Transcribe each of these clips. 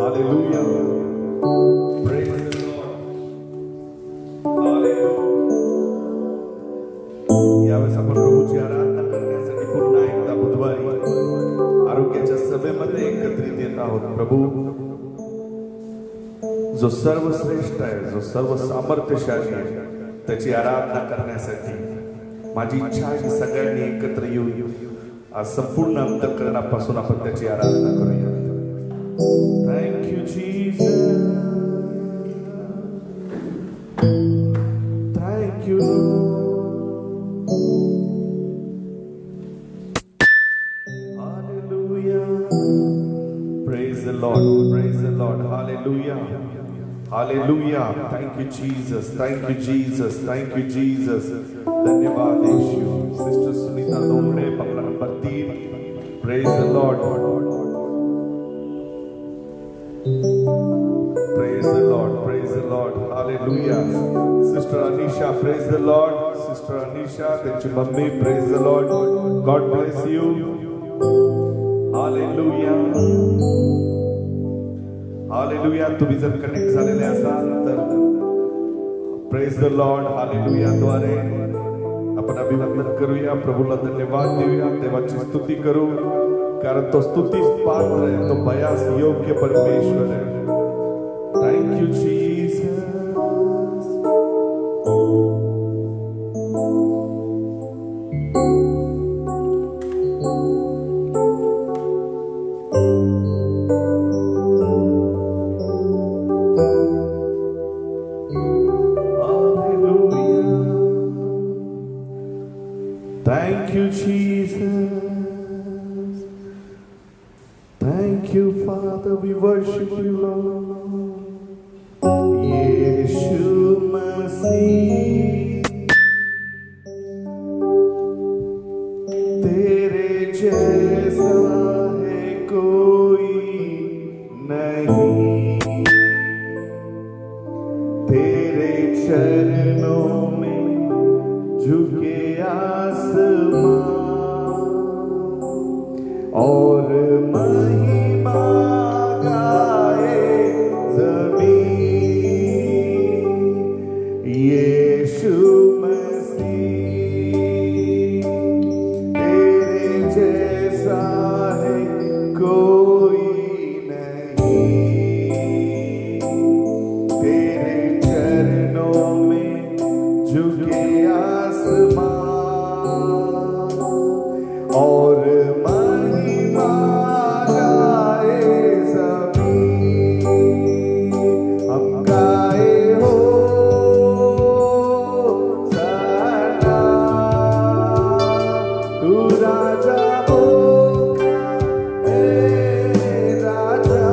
Hallelujah. Praise the Lord. Hallelujah. यावेळेस आपण प्रभूची आराधना करण्यासाठी पुन्हा एकदा बुधवारी आरोग्याच्या सभेमध्ये एकत्रित येत आहोत. प्रभू जो सर्वश्रेष्ठ आहे, जो सर्व सामर्थ्यशाली आहे, त्याची आराधना करण्यासाठी माझी इच्छा आहे की सगळ्यांनी एकत्र येऊन आज संपूर्ण अंतःकरणापासून आपण त्याची आराधना करूया. Thank you Jesus, thank you. Hallelujah. Praise the Lord, praise the Lord. Hallelujah. Hallelujah. Thank you Jesus, thank you Jesus, thank you Jesus. धन्यवाद यीशु. सिस्टर सुनीता दोंगड़े बंगला number 3. Praise the Lord. Praise the Lord, praise the Lord. Hallelujah. Sister Anisha, praise the Lord. Sister Anisha, त्यांची mummy, praise the Lord. God bless you. Hallelujah. Hallelujah. तुम्ही जर connect झालेले असाल तर praise the Lord. Hallelujah द्वारे आपण अभिवंदन करूया, प्रभूला धन्यवाद देऊया, देवाची स्तुती करू, कारण तो स्तुतीस पात्र आहे, तो भयास योग्य परमेश्वर आहे. Thank you Jesus. Thank you, Jesus. Thank you, Father. We worship you, Lord. Yeshu Masih, तेरे जैसा है कोई नहीं, तेरे चरणों में झुके आसमां और महिमा गाए ज़मीन. यीशु मसीह, तेरे जैसा है कोई नहीं, तेरे चरणों में झुके आसमां और महिमा गाए ज़मीन. हम गाए हो सना, तू राजा होगा, हे राजा,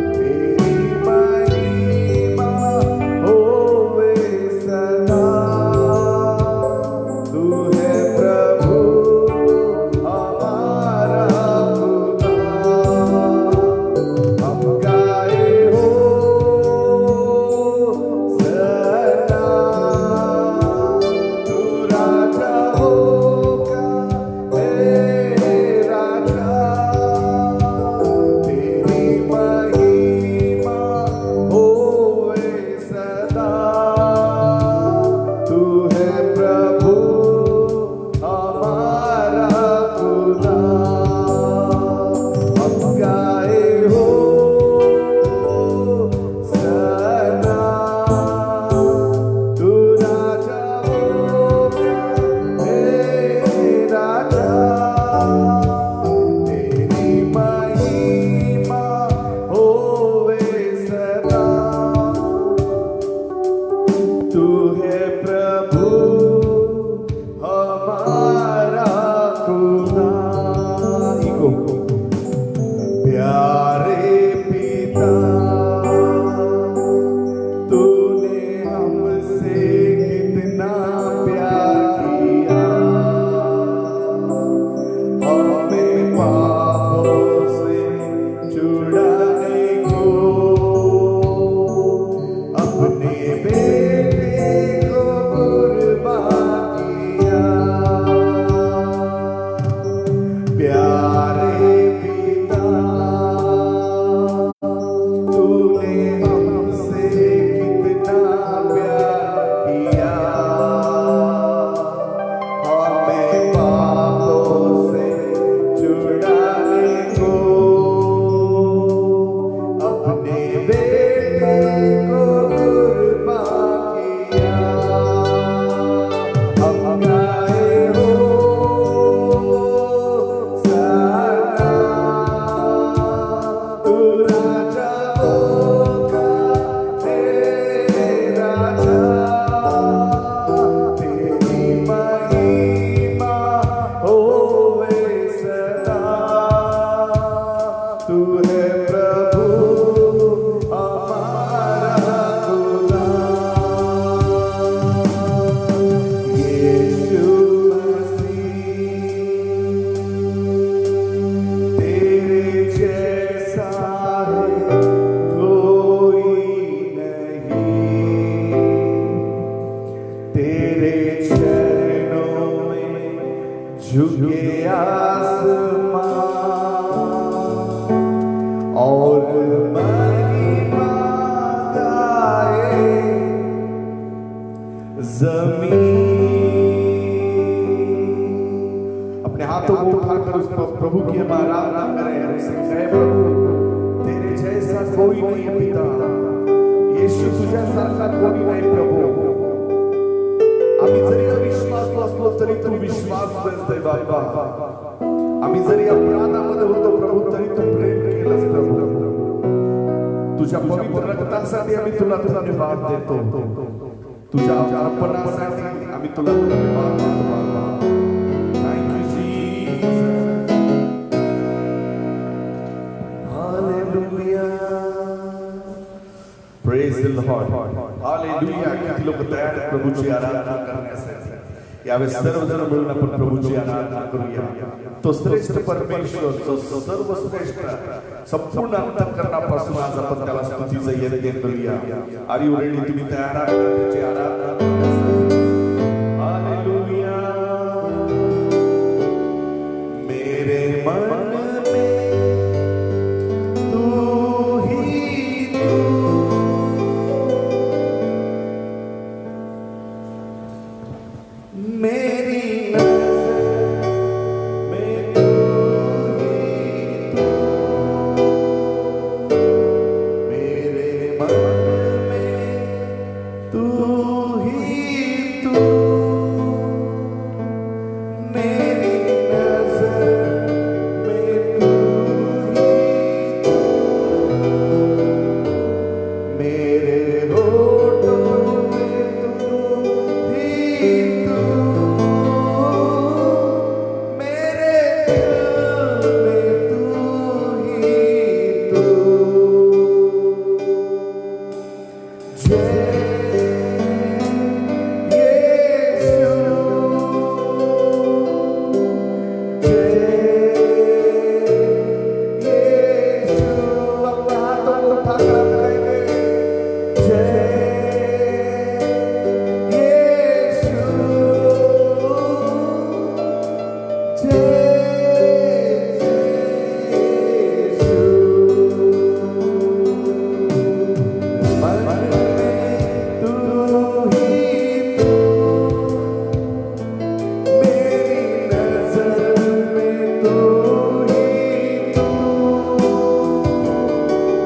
तेरी महिमा होवे सदा. तू है प्रभु हमारा खुदा. हम गाए हो सना, तू राजा होगा, हे राजा, तेरी महिमा होवे सदा. तू है प्रभु हमारा खुदा. हम गाए हो सना, तू राजा होगा, हे राजा, तेरी महिमा होवे सदा. तू है प्रभु हमारा खुदा. इको प्यारे पिता, तूने हमसे कितना प्यार किया, हमें पापों से छुड़ाने को अपने बेटे को कुर्बान किया. प्यारे पिता, तू है प्रभु हमारा गुलाम। यीशु मसीह तेरे जैसा है कोई नहीं, तेरे चरणों में झुके आसमां और महिमा गाए जमीन। अपने हाथों को उठाकर उस प्रभु की हम आराधना करें, उसे कहे प्रभु तेरे जैसा कोई नहीं है पिता, येशू तुझ्या सारखा कोणी नाही प्रभू। आम्ही जरी अविश्वास असलो तरी तू विश्वास देते बाबा, आम्ही जरी अपराधामध्ये होतो प्रभू तरी तू प्रेम केलंस प्रभू। तुझ्या पवित्र रक्तासाठी आम्ही तुला धन्यवाद देतो, तुझ्या अर्पणासाठी आम्ही तुला धन्यवाद देतो बाबा। Thank you Jesus, hallelujah, praise the Lord, hallelujah. किती लोक तयार आहेत प्रभूची आराधना करण्यासाठी? यावेळेस सर्वजण मिळून आपण प्रभूची आराधना करूया। तो श्रेष्ठ परमेश्वर, जो सर्वश्रेष्ठ, संपूर्ण अंतःकरणापासून आज आपण त्याला स्तुतीचं यज्ञ करूया। Are you ready? तुम्ही तयार आहात त्याची आराधना करण्यासाठी? हालेलुया। मेरे मन में तू ही तू, मेरी नज़र में तू ही तू, मेरे मन में तू ही तू, मेरी नज़र में तू ही तू, मेरे होठों में तू ही तू, मेरे दिल में तू ही तू। जय यीशु, जय यीशु। अपने हाथों को उठाकर हम कहेंगे जय यीशु, जय यीशु। मन में तू ही तू, मेरी नज़र में तू ही तू,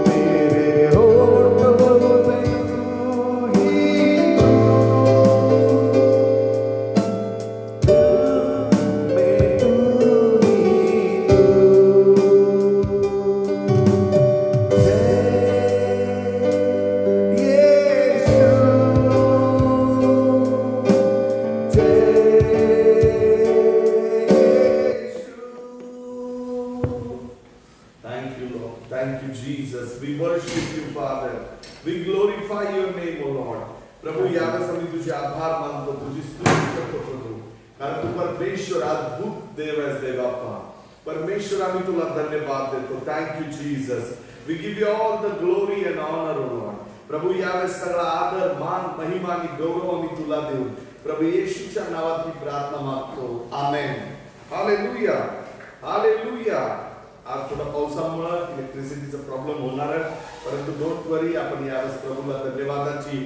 मेरे होठों में तू ही तू, दिल में तू ही तू। जय यीशु, जय यीशु। Thank you, Lord. Thank you, Jesus. We worship you, Father. We glorify your name, O Lord. प्रभू यावेळेस आम्ही तुझे आभार मानतो, तुझी स्तुती करतो प्रभू, कारण तू परमेश्वर अद्भुत देव आहेस देवाप्पा। परमेश्वर आम्ही तुला धन्यवाद देतो। Thank you Jesus. We give you all the glory and honour O Lord. प्रभू यावेळेस सगळा आदर, मान, महिमा आणि गौरव आम्ही तुला देऊ। प्रभू येशूच्या नावात ही प्रार्थना मागतो, आमेन। Hallelujah, hallelujah. आज थोडा पावसामुळे इलेक्ट्रिसिटीचा प्रॉब्लेम होणार आहे, परंतु डोंट वरी, आपण यावेळेस प्रभूला धन्यवादाची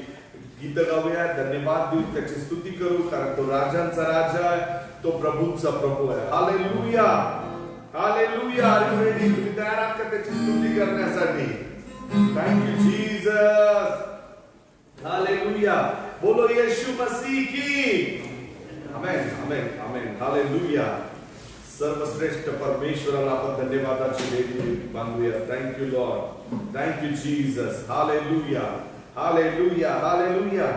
गीत गाऊया, धन्यवाद देऊ, त्याची स्तुती करू, कारण तो राजांचा राजा आहे, तो प्रभूंचा प्रभू आहे। Hallelujah, hallelujah. Are you ready? तुम्ही तयार आहात का त्याची स्तुती करण्यासाठी? Thank you Jesus, hallelujah. बोलो यीशु मसीह की आमेन, आमेन, आमेन, हालेलुया। सर्वश्रेष्ठ परमेश्वराला आपण धन्यवादाची देणी मागूया। Thank you Lord, thank you Jesus, hallelujah, hallelujah, hallelujah.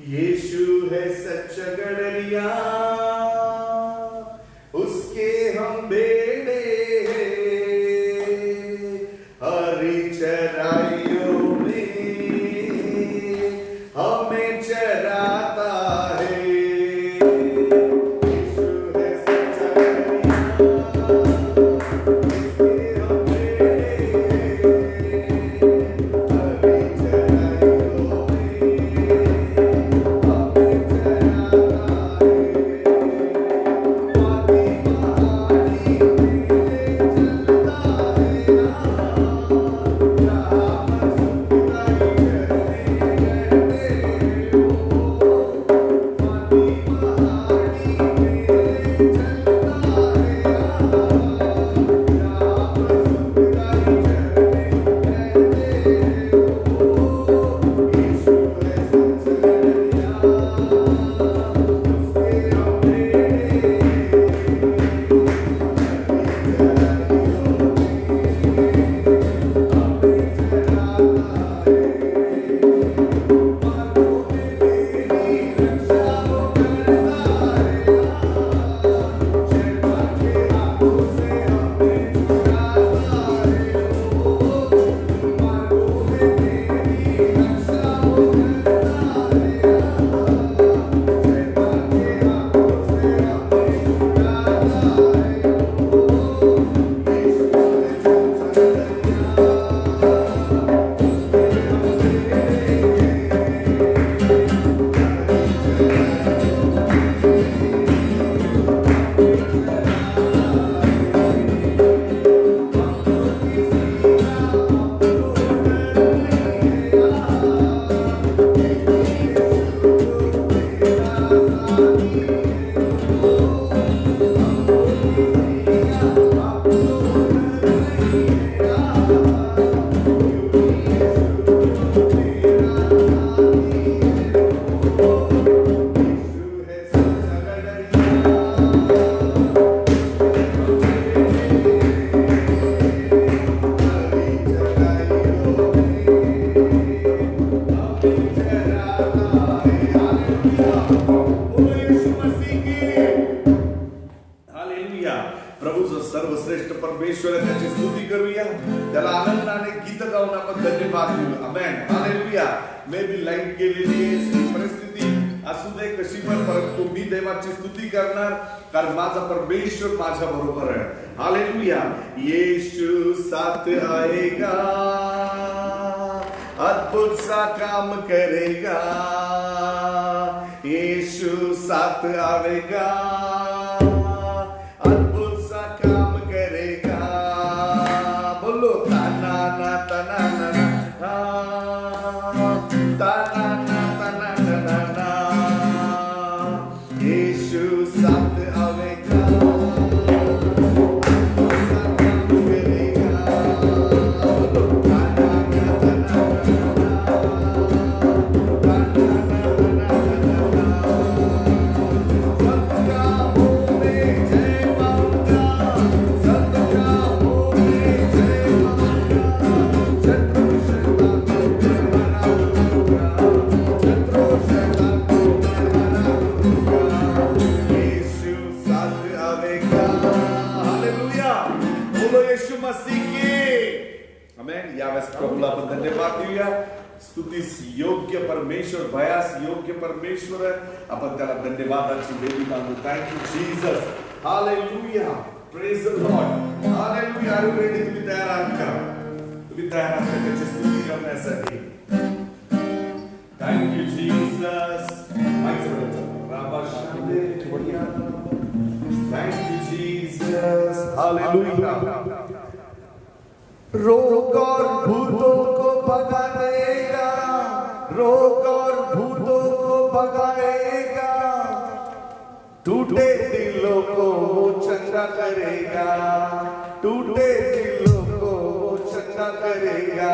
Yeshu है सच्चा गड़रिया, उसके हम बेड़े हैं। करूया, त्याला आनंदाने गीत गाऊन आपण धन्यवाद देऊ. आमेन, हालेलुया. मे बी लाईट गेलेली आहे, परिस्थिती असू दे कशी पण, परंतु मी देवाची स्तुती करणार, कारण माझा परमेश्वर माझ्या बरोबर आहे. हालेलुया. यीशु साथ आएगा, अद्भुत सा काम करेगा. यीशु साथ आवेगा, अद्भुत सा काम करेगा. बोलो ताना ना तना ना ना, ताना ना तना ना ना. यीशु साथ आवेगा, अद्भुत सा काम करेगा. बोलो ताना ना तना यावेळेस प्रभूला आपण धन्यवाद देऊया. स्तुतीस योग्य परमेश्वर, भयास योग्य परमेश्वर, आपण त्याला धन्यवादाची वेदी मानू. Thank you Jesus. Hallelujah. Praise the Lord. Hallelujah. Are you ready? तुम्ही तयार आहात का? तुम्ही तयार आहात का त्याची स्तुती करण्यासाठी? Thank you Jesus. Thank you Jesus. Hallelujah. रोग और भूतों को भगा देगा, रोग और भूतों को भगाएगा. टूटे दिलों को वो चंगा करेगा, टूटे दिलों को वो चंगा करेगा.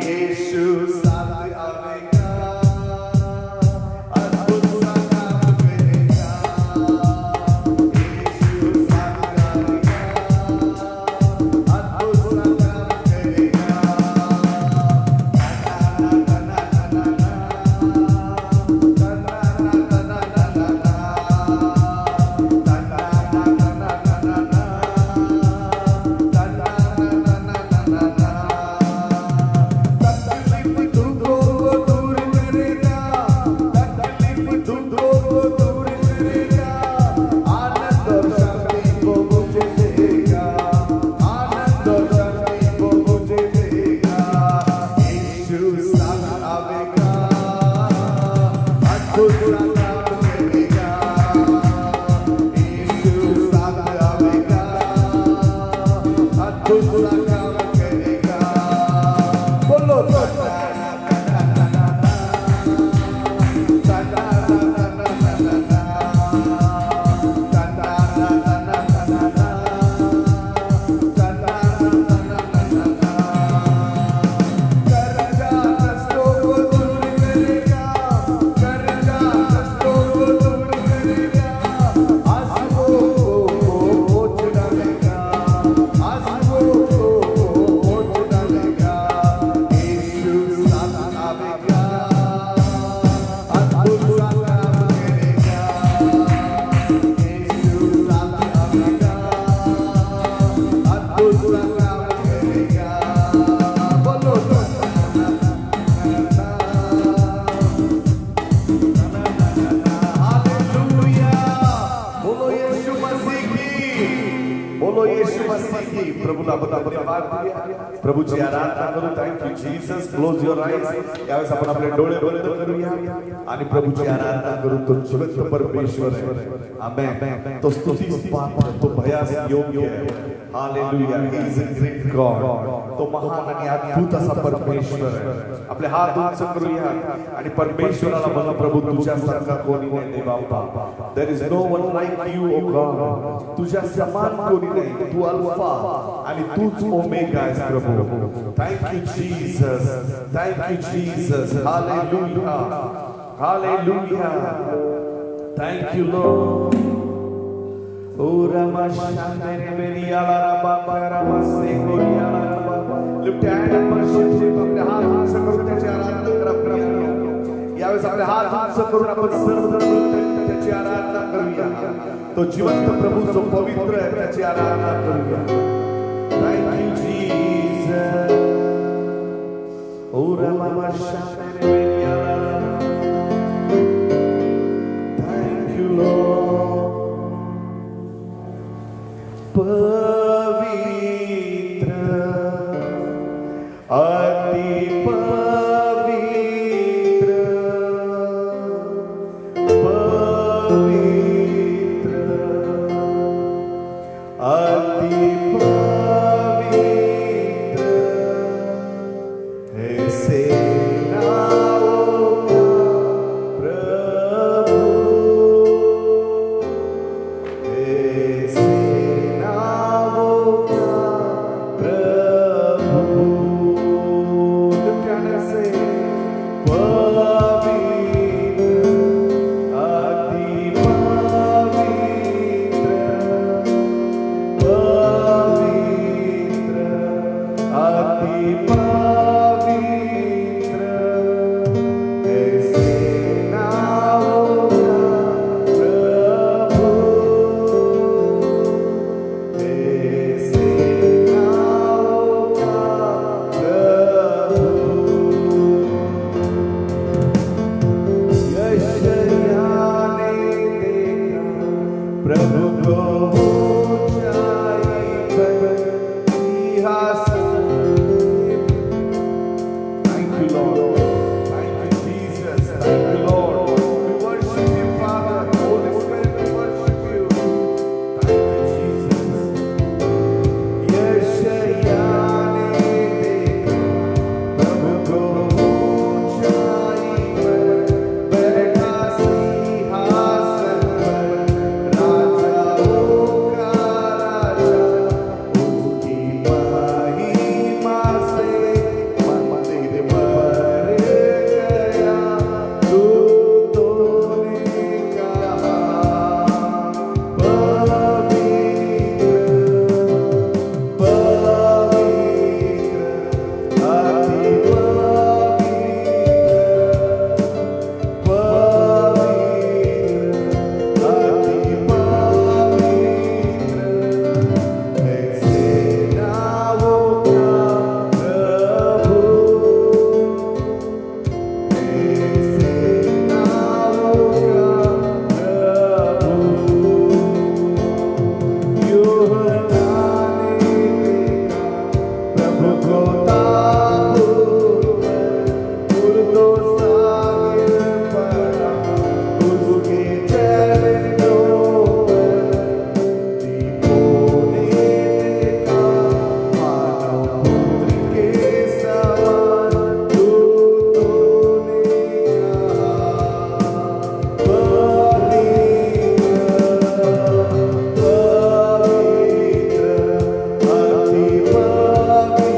यीशु साथ आवेगा, अद्भुत सा काम करेगा. यीशु साथ आवेगा, अद्भुत सा काम करेगा. प्रभूची आराधना करू. Thank you Jesus. Close your eyes. यावेळेस आपण आपले डोळे बंद करूया आणि प्रभूची आराधना करू. तो जिवंत परमेश्वर आहे. आमेन. तो स्तुतीस पात्र, तो भयास योग्य आहे. Hallelujah. He is a great God. तो महान आणि अद्भुत असा परमेश्वर आहे. आपले हात उंच करूया आणि परमेश्वराला म्हणू, प्रभू तुझ्यासारखा कोणी नाही देवा बाबा. There is no one like you oh god. तुझ्या समान कोणी नाही. तू अल्फा आणि तूच ओमेगा आहेस प्रभू. Thank you Jesus. Thank you Jesus. Hallelujah. Hallelujah. Thank you Lord. ओ रमा शांतने बेरियाला रबा रमा से गोरियाला रबा. Lift hand and worship him. आपले हात उंच करून त्याची आराधना करा प्रिय. यावेळेस आपले हात उंच करून आपण सर्वजण मिळून त्याची आराधना करूया. तो जिवंत प्रभू जो पवित्र आहे त्याची आराधना करूया. Thank you, Jesus. Ora mama shantere meriala. Thank you, Lord. Pavitra, ati pavitra, pavitra, ati pavitra, ऐसे नाम का प्रभु, ऐसे नाम का प्रभु, लुटाने से पवित्र, अति पवित्र, पवित्र, अति पवित्र, ऐसे नाम का प्रभु, ऐसे नाम का प्रभु। यशायाह ने देखा प्रभु को ऊंचाई पर, सिंहासन। Thank you, Lord. Thank you, Jesus. Thank you, Lord. We worship you, Father. Holy Spirit, we worship you. Thank you, Jesus. यशायाह ने देखा प्रभु को ऊंचाई पर, बैठा सिंहासन पर, राजाओं का राजा, उसकी महिमा से मंदिर भर गया। दूतों ने कहा, पवित्र, पवित्र, अति पवित्र, पवित्र, अति पवित्र, ऐसे नामों का प्रभु, ऐसे नामों का प्रभु। यूहन्ना ने देखा प्रभु को ताबूत पर, मुर्दों सागिर पड़ा, उसके चरणों पर। दीपों ने देखा मानव पुत्र के समान, दूतों ने कहा, पवित्र, पवित्र, अति पवित्र,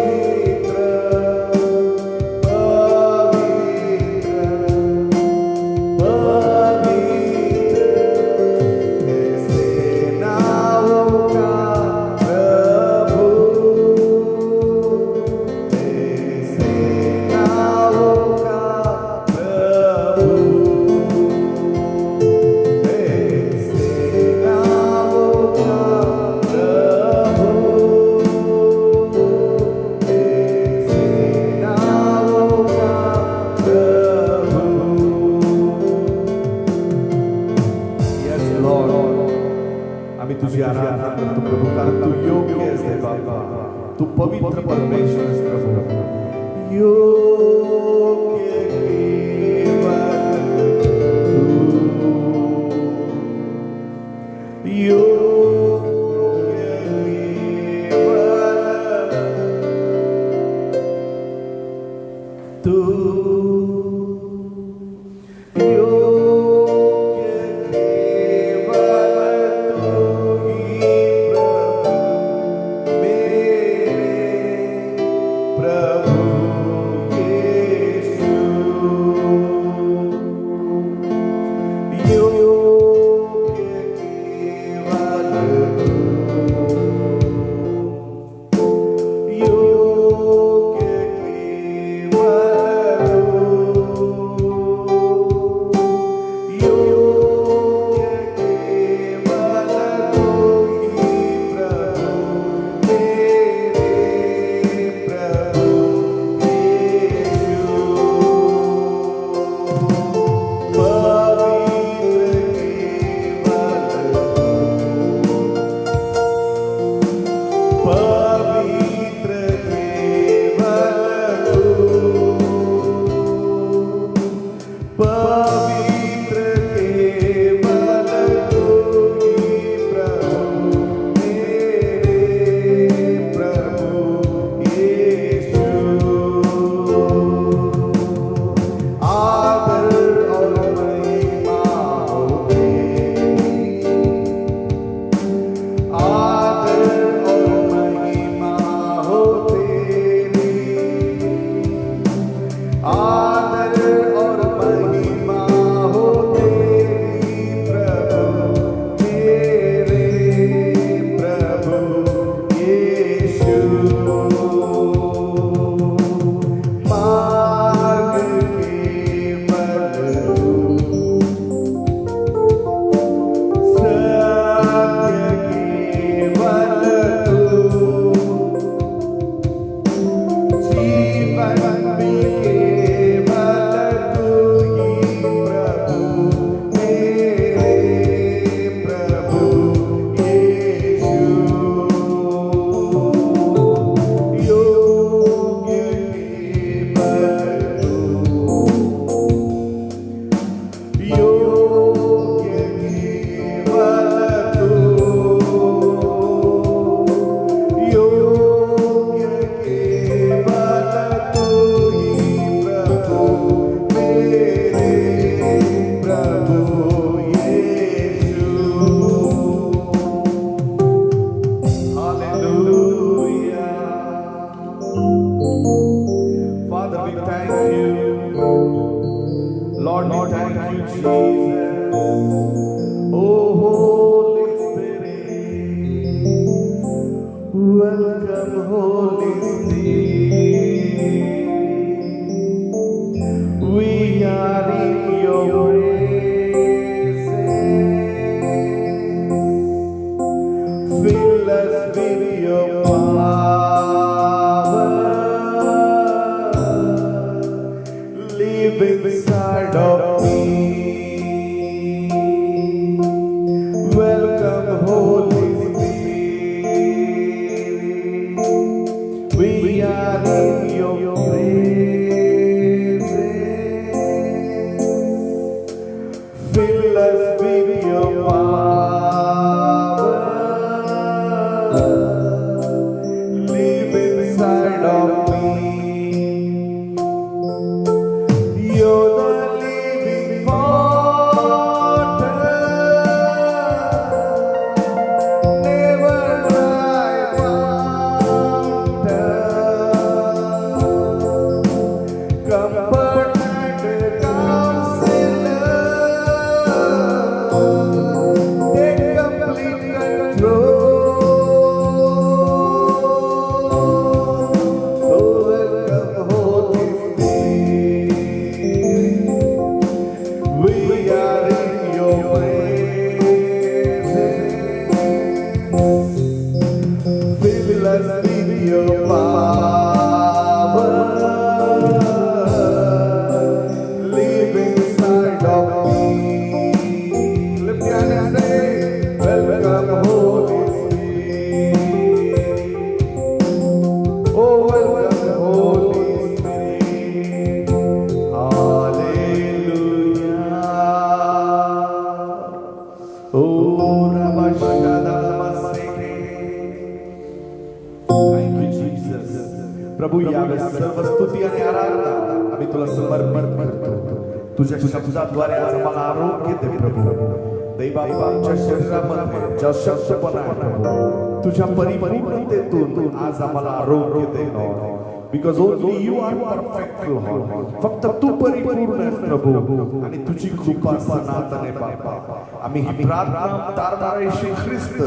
पवित्र, पवित्र, ऐसे नामों का प्रभु, ऐसे नामों का प्रभु, ऐसे नामों का प्रभु, ऐसे नामों का प्रभु। Yes, Lord. आम्ही तुझी आराधना करतो प्रभू, कारण तू योग्य आहेस रे बाबा. तू पवित्र परमेश्वर आहेस प्रभू. योग्य केवळ तू, योग्य केवळ तू, योग्य केवळ तू ही प्रभु, मेरे प्रभु यीशु। योग्य केवळ तू, योग्य केवळ तू, योग्य केवळ तू ही प्रभु, मेरे तुझ्या शब्दाद्वारे आज आम्हाला आरोग्य दे प्रभू. दैवात्मा आमच्या शरीरामध्ये ज्या शक्तपणा आहे प्रभू, तुझ्या परिपूर्णतेतून आज आम्हाला आरोग्य दे Lord. Because only you are perfect Lord. फक्त तू परिपूर्ण आहेस प्रभू आणि तुझी कृपा सनातन बाबा. आम्ही ही प्रार्थना तारणारा येशू ख्रिस्त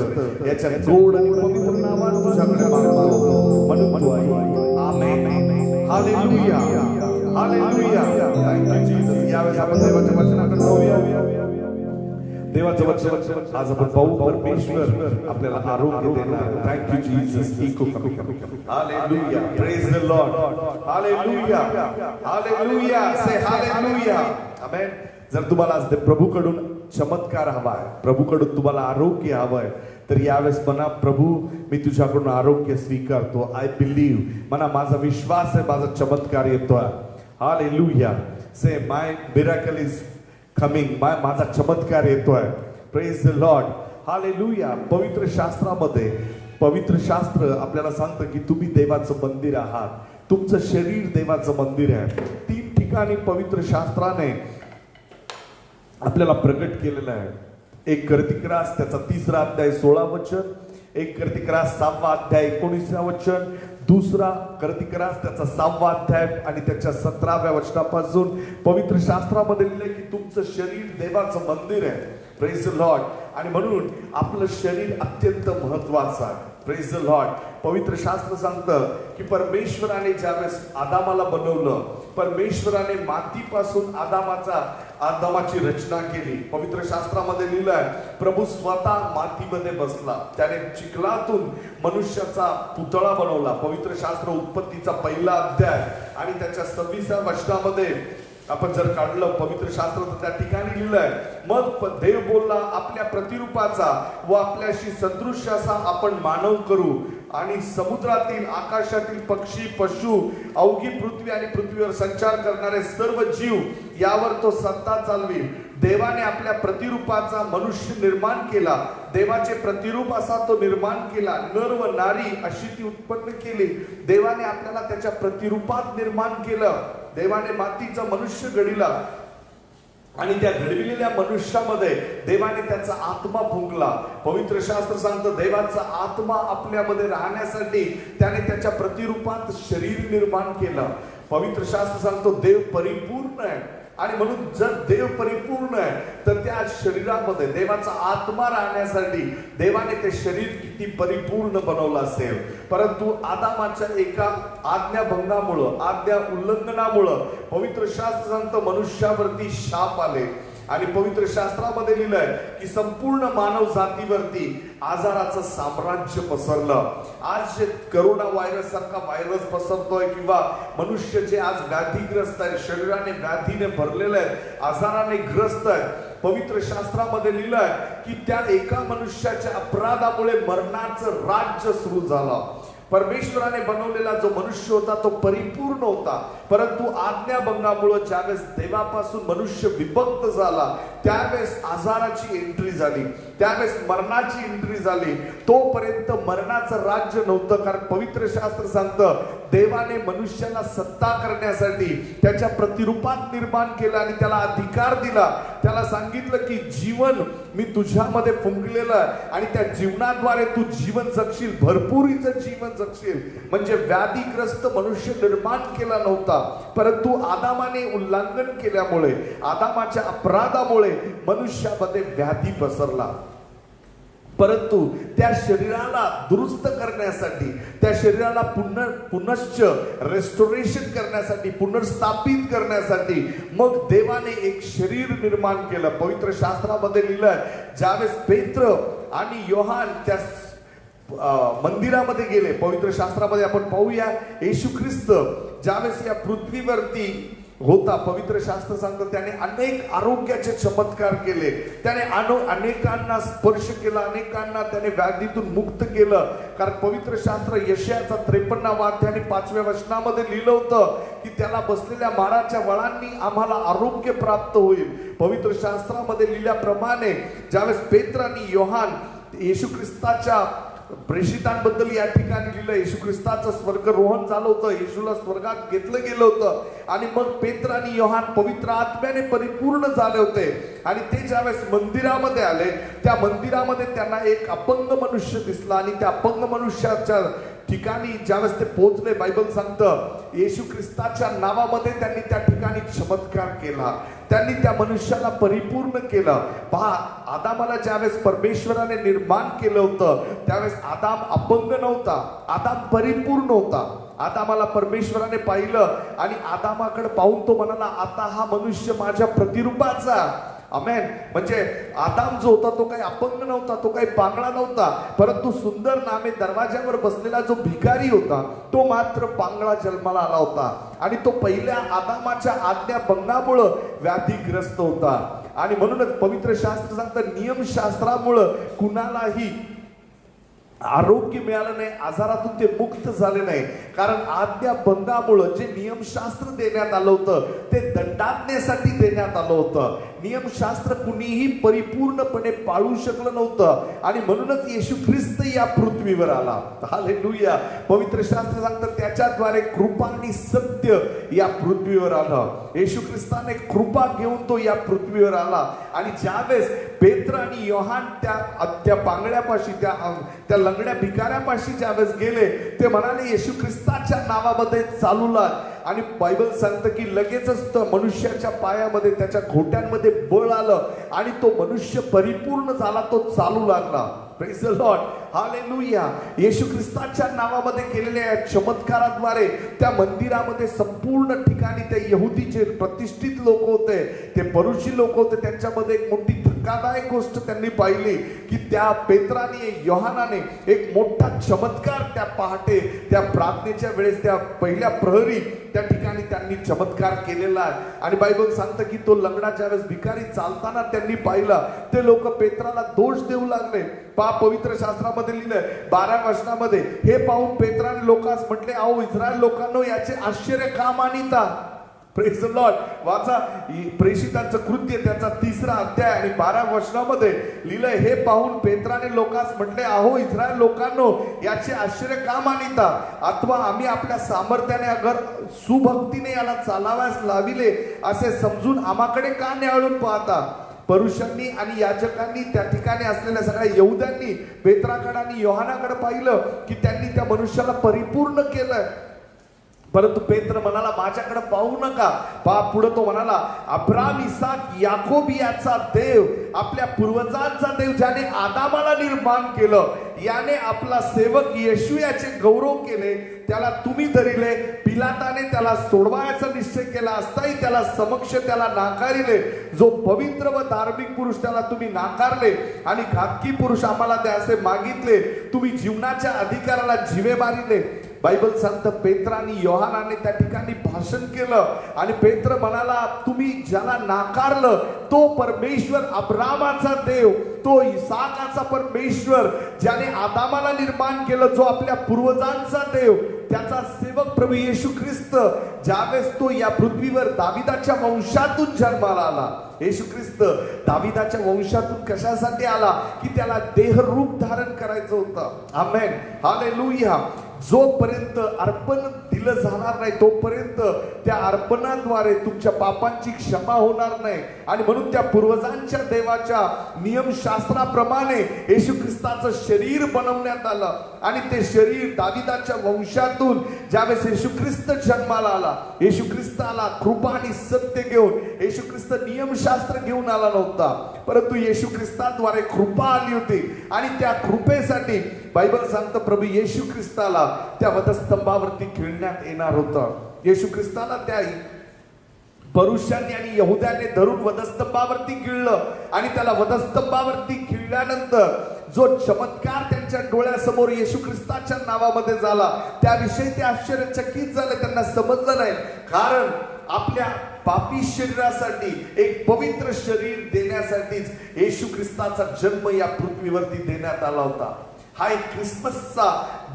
याच्या गोड आणि पवित्र नावात तुझ्याकडे मागतो म्हणून तू ऐक. Amen. Hallelujah. Hallelujah. Thank you Jesus. यावेळेस आपण देवाच्या वचनाकडे जाऊया. देवाचं वचन आज आपण पाहू. परमेश्वर आपल्याला आरोग्य देणार. Thank you Jesus. इको कमी कमी. Hallelujah. Praise the Lord. Hallelujah. Hallelujah. Say hallelujah. Amen. जर तुम्हाला आज प्रभूकडून चमत्कार हवाय, प्रभूकडून तुम्हाला आरोग्य हवंय, तर यावेळेस म्हणा, प्रभू मी तुझ्याकडून आरोग्य स्वीकारतो. I believe. म्हणा माझा विश्वास आहे, माझा चमत्कार येतोय. Hallelujah. Say my miracle is coming. माझा चमत्कार येतोय. Praise the Lord. हालेलुया. पवित्र शास्त्रामध्ये पवित्र शास्त्र आपल्याला सांगतं की तुम्ही देवाचं मंदिर आहात. तुमचं शरीर देवाचं मंदिर आहे. 3 ठिकाणी पवित्र शास्त्राने आपल्याला प्रकट केलेलं आहे. एक कर्तिक्रास त्याचा 3रा अध्याय 16 वचन, एक कर्तिक्रास 6वा अध्याय 19 वचन, दुसरा कर्तिक्रास त्याचा 6वा अध्याय आणि त्याच्या 17व्या वचनापासून पवित्र शास्त्रामध्ये लिहिलंय की तुमचं शरीर देवाचं मंदिर आहे. Praise the Lord. आणि म्हणून आपलं शरीर अत्यंत महत्वाचं आहे. Praise the Lord. पवित्र शास्त्र सांगतं की परमेश्वराने ज्यावेळेस आदामाला बनवलं, परमेश्वराने मातीपासून आदामाची रचना केली. पवित्र शास्त्रामध्ये लिहिलंय प्रभू स्वतः मातीमध्ये बसला, त्याने चिखलातून मनुष्याचा पुतळा बनवला. पवित्र शास्त्र उत्पत्तीचा पहिला अध्याय आणि त्याच्या 26व्या वचनामध्ये आपण जर काढलं पवित्र शास्त्र तर त्या ठिकाणी लिहिलंय, मग देव बोलला आपल्या प्रतिरूपाचा व आपल्याशी सदृश असा आपण मानव करू आणि समुद्रातील आकाशातील पक्षी पशु अवघी पृथ्वी आणि पृथ्वीवर संचार करणारे सर्व जीव यावर तो सत्ता चालवी. देवाने आपल्या प्रतिरूपाचा मनुष्य निर्माण केला, देवाचे प्रतिरूप असा तो निर्माण केला, नर व नारी अशी ती उत्पन्न केली. देवाने आपल्याला त्याच्या प्रतिरूपात निर्माण केलं. देवाने मातीचा मनुष्य घडविला आणि त्या घडविलेल्या मनुष्यामध्ये देवाने त्याचा आत्मा फुंकला. पवित्र शास्त्र सांगतं देवाचा आत्मा आपल्यामध्ये राहण्यासाठी त्याने त्याच्या प्रतिरूपात शरीर निर्माण केलं. पवित्र शास्त्र सांगतो देव परिपूर्ण आहे आणि म्हणून जर देव परिपूर्ण आहे तर त्या शरीरामध्ये देवाचा आत्मा राहण्यासाठी देवाने ते शरीर किती परिपूर्ण बनवलं असेल. परंतु आदामाच्या एका आज्ञाभंगामुळं, आज्ञा उल्लंघनामुळं पवित्र शास्त्र सांगतं मनुष्यावरती शाप आले. आणि पवित्र शास्त्रामध्ये लिहिलंय की संपूर्ण मानव जातीवरती आजाराचं साम्राज्य पसरलं. आज जे करोना व्हायरस सारखा व्हायरस पसरतोय किंवा मनुष्य जे आज व्याधीग्रस्त आहे, शरीराने व्याधीने भरलेले आहे, आजाराने ग्रस्त आहे, पवित्र शास्त्रामध्ये लिहिलंय की त्या एका मनुष्याच्या अपराधामुळे मरणाचं राज्य सुरू झालं. परमेश्वराने बनवलेला जो मनुष्य होता तो परिपूर्ण होता, परंतु आज्ञाभंगामुळे ज्यावेळेस देवापासून मनुष्य विभक्त झाला त्यावेळेस आजाराची एंट्री झाली, त्यावेळेस मरणाची एंट्री झाली. तोपर्यंत मरणाचं राज्य नव्हतं, कारण पवित्र शास्त्र सांगतं देवाने मनुष्याला सत्ता करण्यासाठी त्याच्या प्रतिरूपात निर्माण केलं आणि त्याला अधिकार दिला. त्याला सांगितलं की जीवन मी तुझ्यामध्ये फुंकलेलं आहे आणि त्या जीवनाद्वारे तू जीवन जगशील, भरपुरीचं जीवन जगशील. म्हणजे व्याधीग्रस्त मनुष्य निर्माण केला नव्हता, परंतु आदामाने उल्लंघन केल्यामुळे, आदामाच्या अपराधामुळे मनुष्यामध्ये व्याधी पसरला. परंतु त्या शरीराला दुरुस्त करण्यासाठी, त्या शरीराला पुनश्च रेस्टोरेशन करण्यासाठी, पुनर्स्थापित करण्यासाठी मग देवाने एक शरीर निर्माण केलं. पवित्र शास्त्रामध्ये लिहिलंय ज्यावेळेस पेत्र आणि योहान त्या मंदिरामध्ये गेले, पवित्र शास्त्रामध्ये आपण पाहूया येशू ख्रिस्त ज्यावेळेस या पृथ्वीवरती होता, पवित्र शास्त्र सांगतं त्याने अनेक आरोग्याचे चमत्कार केले, त्याने अनेकांना स्पर्श केला, अनेकांना त्याने व्याधीतून मुक्त केलं. कारण पवित्र शास्त्र यशायाचा 53 अध्याय 5व्या वचनामध्ये लिहिलं होतं की त्याला बसलेल्या माराच्या वळांनी आम्हाला आरोग्य प्राप्त होईल. पवित्र शास्त्रामध्ये लिहिल्याप्रमाणे ज्यावेळेस पेत्र आणि योहान येशू ख्रिस्ताच्या प्रेषितांबद्दल या ठिकाणी लिहिलं, येशू ख्रिस्ताचं स्वर्गरोहण झालं होतं, येशूला स्वर्गात घेतलं गेलं होतं आणि मग पेत्र आणि योहान पवित्र आत्म्याने परिपूर्ण झाले होते. आणि ते ज्यावेळेस मंदिरामध्ये आले त्या मंदिरामध्ये त्यांना एक अपंग मनुष्य दिसला आणि त्या अपंग मनुष्याच्या ठिकाणी ज्यावेळेस ते पोहोचले, बायबल सांगतं येशू ख्रिस्ताच्या नावामध्ये त्यांनी त्या ठिकाणी चमत्कार केला, त्यांनी त्या मनुष्याला परिपूर्ण केलं. पहा, आदामाला ज्यावेळेस परमेश्वराने निर्माण केलं होतं त्यावेळेस आदाम अपंग नव्हता, आदाम परिपूर्ण होता. आदामाला परमेश्वराने पाहिलं आणि आदामाकडे पाहून तो म्हणाला आता हा मनुष्य माझ्या प्रतिरूपाचा. आमेन. म्हणजे आदाम जो होता तो काही अपंग नव्हता, तो काही पांगळा नव्हता, परंतु सुंदर नामे दरवाज्यावर बसलेला जो भिकारी होता तो मात्र पांगळा जन्माला आला होता आणि तो पहिल्या आदामाच्या आज्ञाभंगामुळं व्याधीग्रस्त होता. आणि म्हणूनच पवित्र शास्त्र सांगतं नियमशास्त्रामुळं कुणालाही आरोग्य मिळालं नाही, आजारातून ते मुक्त झाले नाही. कारण आज्ञाभंगामुळं जे नियमशास्त्र देण्यात आलं होतं ते दंडात्नेसाठी देण्यात आलं होतं. नियमशास्त्र कुणीही परिपूर्णपणे पाळू शकलं नव्हतं आणि म्हणूनच येशू ख्रिस्त या पृथ्वीवर आला. हालेलुया. पवित्र शास्त्र सांगतं त्याच्याद्वारे कृपा आणि सत्य या पृथ्वीवर आलं. येशू ख्रिस्ताने कृपा घेऊन तो या पृथ्वीवर आला. आणि ज्यावेळेस पेत्र आणि योहान त्या पांगळ्यापाशी, त्या लंगड्या भिकाऱ्यापाशी ज्यावेळेस गेले ते म्हणाले येशू ख्रिस्ताच्या नावामध्ये चालू लाग आणि बायबल सांगतं की लगेचच मनुष्याच्या पायामध्ये त्याच्या घोट्यांमध्ये बळ आलं आणि तो मनुष्य परिपूर्ण झाला, तो चालू लागला. Praise the Lord, hallelujah. Yeshu ख्रिस्ताच्या नावामध्ये केलेल्या या चमत्काराद्वारे त्या मंदिरामध्ये संपूर्ण ठिकाणी त्या यहुदीचे प्रतिष्ठित लोक होते, ते परुषी लोक होते, त्यांच्यामध्ये एक मोठी धक्कादायक गोष्ट त्यांनी पाहिली की त्या पेत्राने, योहानाने एक मोठा चमत्कार त्या पहाटे, त्या प्रार्थनेच्या वेळेस, त्या पहिल्या प्रहरी त्या ठिकाणी त्यांनी चमत्कार केलेला आहे. आणि बायबल सांगतं की तो लंगडा ज्यावेळेस भिकारी चालताना त्यांनी पाहिला, ते लोक पेत्राला दोष देऊ लागले. पवित्र शास्त्रामध्ये लिहिलंय 12 वचनामध्ये, हे पाहून पेत्राने लोकांस म्हटले, अहो इस्रायल लोकांनो, याचे आश्चर्य का मानिता? Praise the Lord. वाचा प्रेषितांचं कृत्य त्याचा 3रा अध्याय आणि 12 वचनामध्ये लिहिलंय, हे पाहून पेत्राने लोकांस म्हटले, अहो इस्रायल लोकांनो, याचे आश्चर्य का मानिता? अथवा आम्ही आपल्या सामर्थ्याने अगर सुभक्तीने याला चालाव्यास लाविले असे समजून आम्हाकडे का न्याळून पाहता? परुषांनी आणि याजकांनी, त्या ठिकाणी असलेल्या सगळ्या यहुद्यांनी पेत्राकडे आणि योहानाकडे पाहिलं की त्यांनी त्या मनुष्याला परिपूर्ण केलं. परंतु पेत्र म्हणाला, माझ्याकडे पाहू नका. पुढे तो म्हणाला, अब्राम, इसाक, याकोब याचा देव, आपल्या पूर्वजांचा देव, ज्याने आदामाला निर्माण केलं, याने आपला सेवक येशू याचे गौरव केले, त्याला तुम्ही धरिले. पिलाताने त्याला सोडवायचा निश्चय केला असताही त्याला समक्ष त्याला नाकारिले. जो पवित्र व धार्मिक पुरुष त्याला तुम्ही नाकारले आणि घातकी पुरुष आम्हाला द्या असे मागितले. तुम्ही जीवनाच्या अधिकाराला जीवे मारिले. बायबल सांगतं पेत्राने, योहानाने त्या ठिकाणी भाषण केलं आणि पेत्र म्हणाला, तुम्ही ज्याला नाकारलं तो परमेश्वर अब्रामाचा देव, तो इसाकाचा परमेश्वर, ज्याने आदामाला निर्माण केलं, जो आपल्या पूर्वजांचा देव, त्याचा सेवक प्रभू येशू ख्रिस्त, ज्यावेळेस तो या पृथ्वीवर दाविदाच्या वंशातून जन्माला आला. येशू ख्रिस्त दाविदाच्या वंशातून कशासाठी आला? की त्याला देहरूप धारण करायचं होतं. आमेन, हालेलुया. जोपर्यंत अर्पण दिलं जाणार नाही तोपर्यंत त्या अर्पणाद्वारे तुमच्या पापांची क्षमा होणार नाही. आणि म्हणून त्या पूर्वजांच्या देवाच्या नियमशास्त्राप्रमाणे येशू ख्रिस्ताचं शरीर बनवण्यात आलं आणि ते शरीर दाविदाच्या वंशातून ज्यावेळेस येशू ख्रिस्त जन्माला आला, येशू ख्रिस्त आला कृपा आणि सत्य घेऊन. येशू ख्रिस्त नियमशास्त्र घेऊन आला नव्हता, परंतु येशू ख्रिस्ताद्वारे कृपा आली होती. आणि त्या कृपेसाठी बायबल सांगतं प्रभू येशू ख्रिस्ताला त्या वधस्तंभावरती खिळण्यात येणार होतं. येशू ख्रिस्ताला त्या परुषांनी आणि यहुद्यांनी धरून वधस्तंभावरती खिळलं आणि त्याला वधस्तंभावरती खिळल्यानंतर जो चमत्कार त्यांच्या डोळ्यासमोर येशू ख्रिस्ताच्या नावामध्ये झाला, त्याविषयी ते आश्चर्यचकित झाले. त्यांना समजलं नाही, कारण आपल्या पापी शरीरासाठी एक पवित्र शरीर देण्यासाठीच येशू ख्रिस्ताचा जन्म या पृथ्वीवरती देण्यात आला होता. हा एक ख्रिसमसचा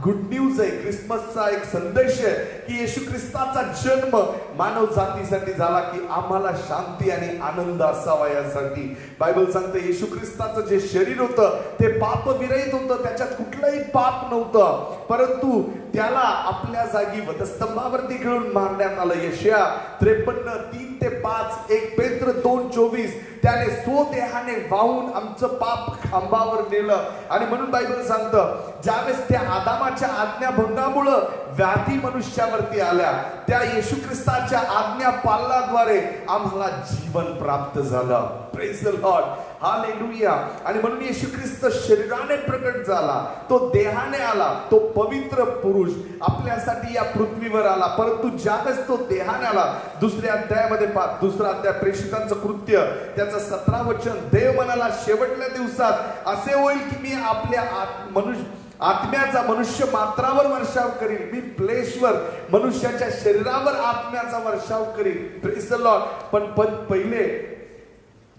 गुड न्यूज आहे, ख्रिसमसचा एक संदेश आहे की येशू ख्रिस्ताचा जन्म मानव जातीसाठी झाला की आम्हाला शांती आणि आनंद असावा यासाठी. बायबल सांगते येशू ख्रिस्ताचं जे शरीर होतं ते पाप विरहित होतं, त्याच्यात कुठलंही पाप नव्हतं, परंतु त्याला आपल्या जागी वधस्तंभावरती खिळून मारण्यात आलं. यशया 53:3-5, 1 पेत्र 2:24, त्याने स्वदेहाने वाहून आमचं पाप खांबावर नेलं. आणि म्हणून बायबल सांगतं ज्यावेळेस त्या आदामाच्या आज्ञाभंगामुळे व्याधी मनुष्यावरती आल्या, त्या येशू ख्रिस्ताच्या आज्ञा पालनाद्वारे आम्हाला जीवन प्राप्त झालं. Praise the Lord, hallelujah. आणि म्हणून येशू ख्रिस्त शरीराने प्रकट झाला, तो देहाने आला, तो पवित्र पुरुष आपल्यासाठी या पृथ्वीवर आला. परंतु ज्यावेळेस तो देहाने आला, 2ऱ्या अध्यायामध्ये 2रा अध्याय प्रेषितांचं कृत्य त्याचं 17 वचन, देव म्हणाला शेवटल्या दिवसात असे होईल की मी आपल्या आत्म्याचा मनुष्य मात्रावर वर्षाव करील. मी फ्लेशवर, मनुष्याच्या शरीरावर आत्म्याचा वर्षाव करील. Praise the Lord. पण पहिले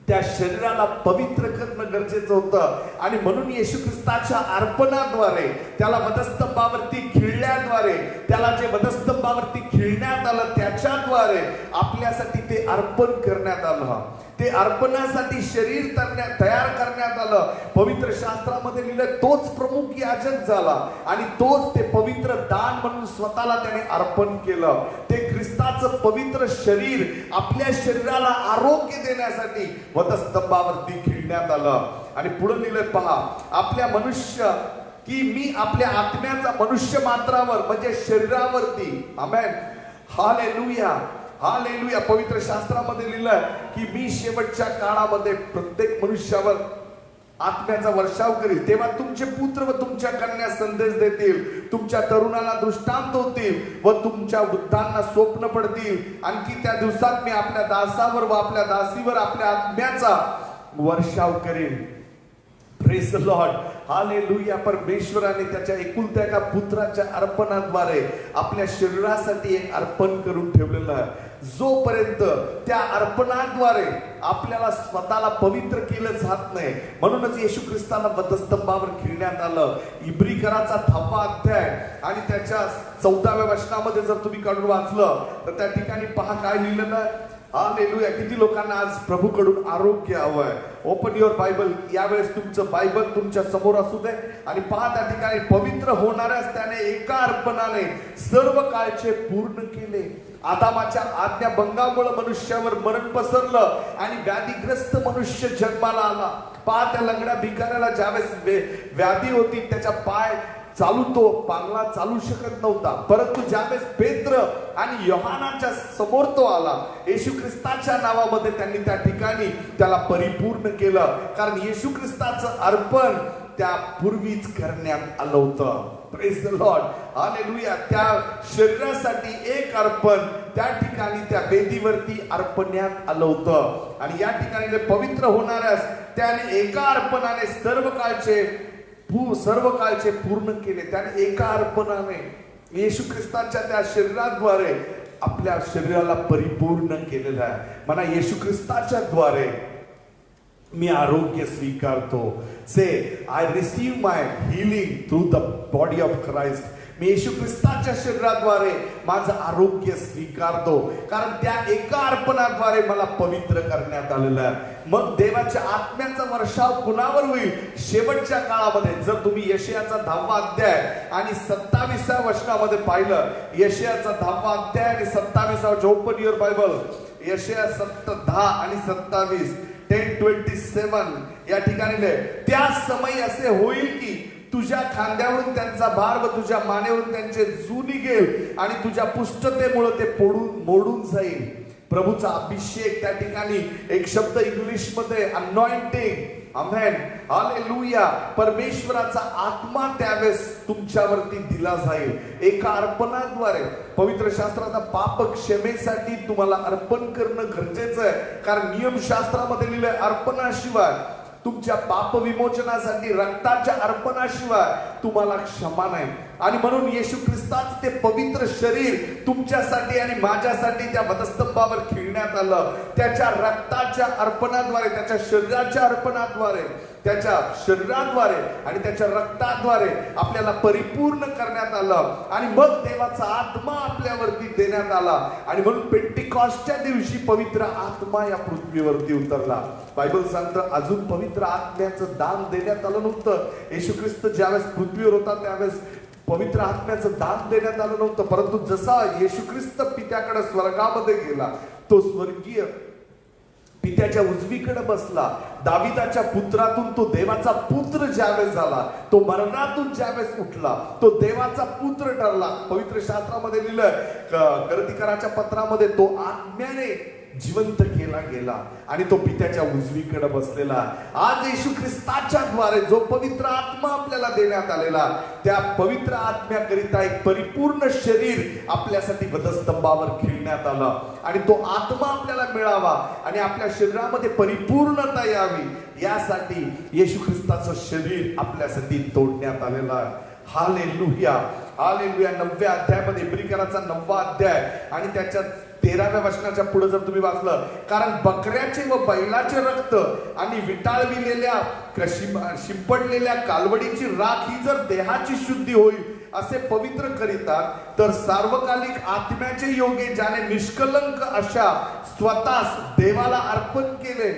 त्या शरीराला पवित्र करणं गरजेचं होतं. आणि म्हणून येशू ख्रिस्ताच्या अर्पणाद्वारे, त्याला वधस्तंभावरती खिळल्याद्वारे, त्याला जे वधस्तंभावरती खिळण्यात आलं त्याच्याद्वारे आपल्यासाठी ते अर्पण करण्यात आलं. ते अर्पणासाठी शरीर तयार करण्यात आलं. पवित्र शास्त्रामध्ये लिहिलं तोच प्रमुख याजक झाला आणि तोच ते पवित्र दान म्हणून स्वतःला त्याने अर्पण केलं. ते ख्रिस्ताचं पवित्र शरीर आपल्या शरीराला आरोग्य देण्यासाठी वधस्तंभावरती खिळण्यात आलं. आणि पुढे लिहिलंय पहा, आपल्या मनुष्य की मी आपल्या आत्म्याचा मनुष्य मात्रावर म्हणजे शरीरावरती, आमेन, हालेलुया, हालेलुया. पवित्र शास्त्रामध्ये लिहिलंय की मी शेवटच्या काळामध्ये प्रत्येक मनुष्यावर आत्म्याचा वर्षाव करील. तेव्हा तुमचे पुत्र व तुमच्या कन्या संदेश देतील, तुमच्या तरुणाला दृष्टांत होतील व तुमच्या वृद्धांना स्वप्न पडतील. आणखी त्या दिवसात मी आपल्या दासावर व आपल्या दासीवर आपल्या आत्म्याचा वर्षाव करेन. Praise the Lord, hallelujah. परमेश्वराने त्याच्या एकुलत्या एका पुत्राच्या अर्पणाद्वारे आपल्या शरीरासाठी एक अर्पण करून ठेवलेलं आहे. जोपर्यंत त्या अर्पणाद्वारे आपल्याला स्वतःला पवित्र केलं जात नाही, म्हणूनच येशू ख्रिस्ताला वधस्तंभावर खिळण्यात आलं. इब्रीकराचा 6वा अध्याय आणि त्याच्या 14व्या वचनामध्ये जर तुम्ही काढून वाचलं तर त्या ठिकाणी पहा काय लिहिलेलं आहे. हालेलुया. किती लोकांना आज प्रभूकडून आरोग्य हवंय. Open your Bible. यावेळेस तुमचं बायबल तुमच्या समोर असू दे आणि पहा त्या ठिकाणी पवित्र होणाऱ्यास त्याने एका अर्पणाने सर्व काळचे पूर्ण केले. आदामाच्या आज्ञाभंगामुळे मनुष्यावर मरण पसरलं आणि व्याधीग्रस्त मनुष्य जन्माला आला. पहा त्या लंगड्या भिकाऱ्याला ज्यावेळेस व्याधी होती, त्याचा पाय पांगला चालू शकत नव्हता, परंतु ज्यावेळेस पेत्र आणि योहानाच्या समोर तो आला, येशू ख्रिस्ताच्या नावामध्ये त्यांनी त्या ठिकाणी त्याला परिपूर्ण केलं. कारण येशू ख्रिस्ताचं अर्पण त्या पूर्वीच करण्यात आलं होतं. Praise the Lord, hallelujah. त्या शरीरासाठी एक अर्पण त्या ठिकाणी त्या वेदीवरती अर्पण्यात आलं होतं आणि या ठिकाणी पवित्र होणाऱ्यास त्याने एका अर्पणाने सर्व काळचे पूर्ण केले. त्याने एका अर्पणाने येशू ख्रिस्ताच्या त्या शरीराद्वारे आपल्या शरीराला परिपूर्ण केलेलं आहे. म्हणा, येशू ख्रिस्ताच्या द्वारे मी आरोग्य स्वीकारतो. Say I receive my healing through the body of Christ. मी येशू ख्रिस्ताच्या शरीराद्वारे माझं आरोग्य स्वीकारतो, कारण त्या एका अर्पणाद्वारे मला पवित्र करण्यात आलेलं आहे. मग देवाच्या आत्म्याचा वर्षाव कुणावर होईल? शेवटच्या काळामध्ये. जर तुम्ही यशायाचा 10वा अध्याय आणि 27व्या वचनामध्ये पाहिलं, यशायाचा 10वा अध्याय आणि 27वा, ओपन युअर बायबल. यशाया 10 आणि 27, 10:27 या ठिकाणी त्या समय असे होईल की तुझ्या खांद्यावरून त्यांचा भार व तुझ्या मानेवरून त्यांचे जू निघेल आणि तुझ्या पुष्टतेमुळे ते मोडून जाईल. प्रभूचा अभिषेक, त्या ठिकाणी एक शब्द इंग्लिश मध्ये अनॉइंटिंग. आमेन, हालेलुया. परमेश्वराचा आत्मा त्यावेळेस तुमच्यावरती दिला जाईल एका अर्पणाद्वारे. पवित्र शास्त्रात पाप क्षमेसाठी तुम्हाला अर्पण करणं गरजेचं आहे, कारण नियमशास्त्रामध्ये लिहिलंय अर्पणाशिवाय, तुमच्या पाप विमोचनासाठी रक्ताच्या अर्पणाशिवाय तुम्हाला क्षमा नाही. आणि म्हणून येशू ख्रिस्ताचं ते पवित्र शरीर तुमच्यासाठी आणि माझ्यासाठी त्या वधस्तंभावर खिळण्यात आलं. त्याच्या रक्ताच्या अर्पणाद्वारे, त्याच्या शरीराच्या अर्पणाद्वारे, त्याच्या शरीराद्वारे आणि त्याच्या रक्ताद्वारे आपल्याला परिपूर्ण करण्यात आलं. आणि मग देवाचा आत्मा आपल्यावरती देण्यात आला. आणि म्हणून पेंटिकॉस्टच्या दिवशी पवित्र आत्मा या पृथ्वीवरती उतरला. बायबल सांगतं अजून पवित्र आत्म्याचं दान देण्यात आलं नव्हतं. येशू ख्रिस्त ज्यावेळेस पृथ्वीवर होता त्यावेळेस पवित्र आत्म्याचं दान देण्यात आलं नव्हतं, परंतु जसा येशू ख्रिस्त पित्याकडे स्वर्गामध्ये गेला, तो स्वर्गीय पित्याच्या उजवीकडे बसला. दाविदाच्या पुत्रातून तो देवाचा पुत्र ज्यावेळेस झाला, तो मरणातून ज्यावेळेस उठला, तो देवाचा पुत्र ठरला. पवित्र शास्त्रामध्ये लिहिलंय, गलतीकराच्या पत्रामध्ये, तो आत्म्याने जिवंत केला गेला आणि तो पित्याच्या उजवीकडे बसलेला. आज येशू ख्रिस्ताच्या द्वारे जो पवित्र आत्मा आपल्याला देण्यात आलेला, त्या पवित्र आत्म्याकरिता एक परिपूर्ण शरीर आपल्यासाठी वधस्तंभावर खिळण्यात आलं. आणि तो आत्मा आपल्याला मिळावा आणि आपल्या शरीरामध्ये परिपूर्णता यावी, यासाठी येशू ख्रिस्ताचं शरीर आपल्यासाठी तोडण्यात आलेलं आहे. Hallelujah, hallelujah. 9व्या अध्यायामध्ये, इब्रीकराचा 9वा अध्याय आणि त्याच्या 13व्या वचनाच्या पुढे जर तुम्ही वाचलं, कारण बकऱ्याचे व बैलाचे रक्त आणि विटाळविलेल्या शिंपडलेल्या कालवडीची राख ही जर देहाची शुद्धी होईल असे पवित्र करीतात, तर सार्वकालिक आत्म्याचे योगे ज्याने निष्कलंक अशा स्वतःस देवाला अर्पण केले.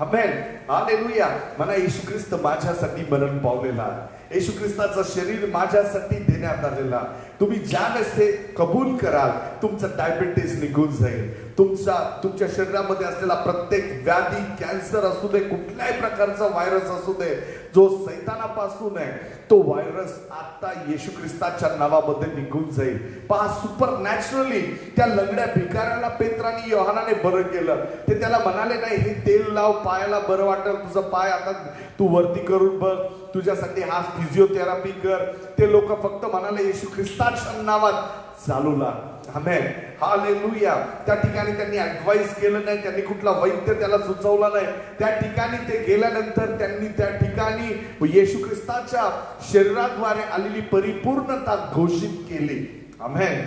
आमेन, हालेलुया. म्हणा, येशू ख्रिस्त माझ्यासाठी मरण पावलेला, येशू ख्रिस्ताचं शरीर माझ्यासाठी देण्यात आलेला. तुम्ही ज्यावेळेस हे कबूल कराल, तुमचं डायबिटीस निघून जाईल. तुमच्या शरीरामध्ये असलेला प्रत्येक व्याधी, कॅन्सर असू दे, कुठल्याही प्रकारचा व्हायरस असू दे, जो सैतानापासून आहे, तो व्हायरस आता येशू ख्रिस्ताच्या नावामध्ये निघून जाईल. पहा, सुपर नॅचरली त्या लंगड्या भिकाऱ्याला पेत्रानी योहानाने बरं केलं. ते त्याला म्हणाले नाही, हे तेल लाव, पायाला बरं वाटेल, तुझं पाय आता तू वरती करून बघ, तुझ्यासाठी हा फिजिओथेरपी कर. ते लोक फक्त म्हणाले येशू ख्रिस्ताच्या नावात चालू लाग. आमेन, हालेलुया. त्या ठिकाणी त्यांनी ऍडवाइस केलं नाही, त्यांनी कुठला वैद्य त्याला सुचवला नाही. त्या ठिकाणी ते गेल्यानंतर त्यांनी त्या ठिकाणी येशू ख्रिस्ताच्या शरीराद्वारे आलेली परिपूर्णता घोषित केली. आमेन,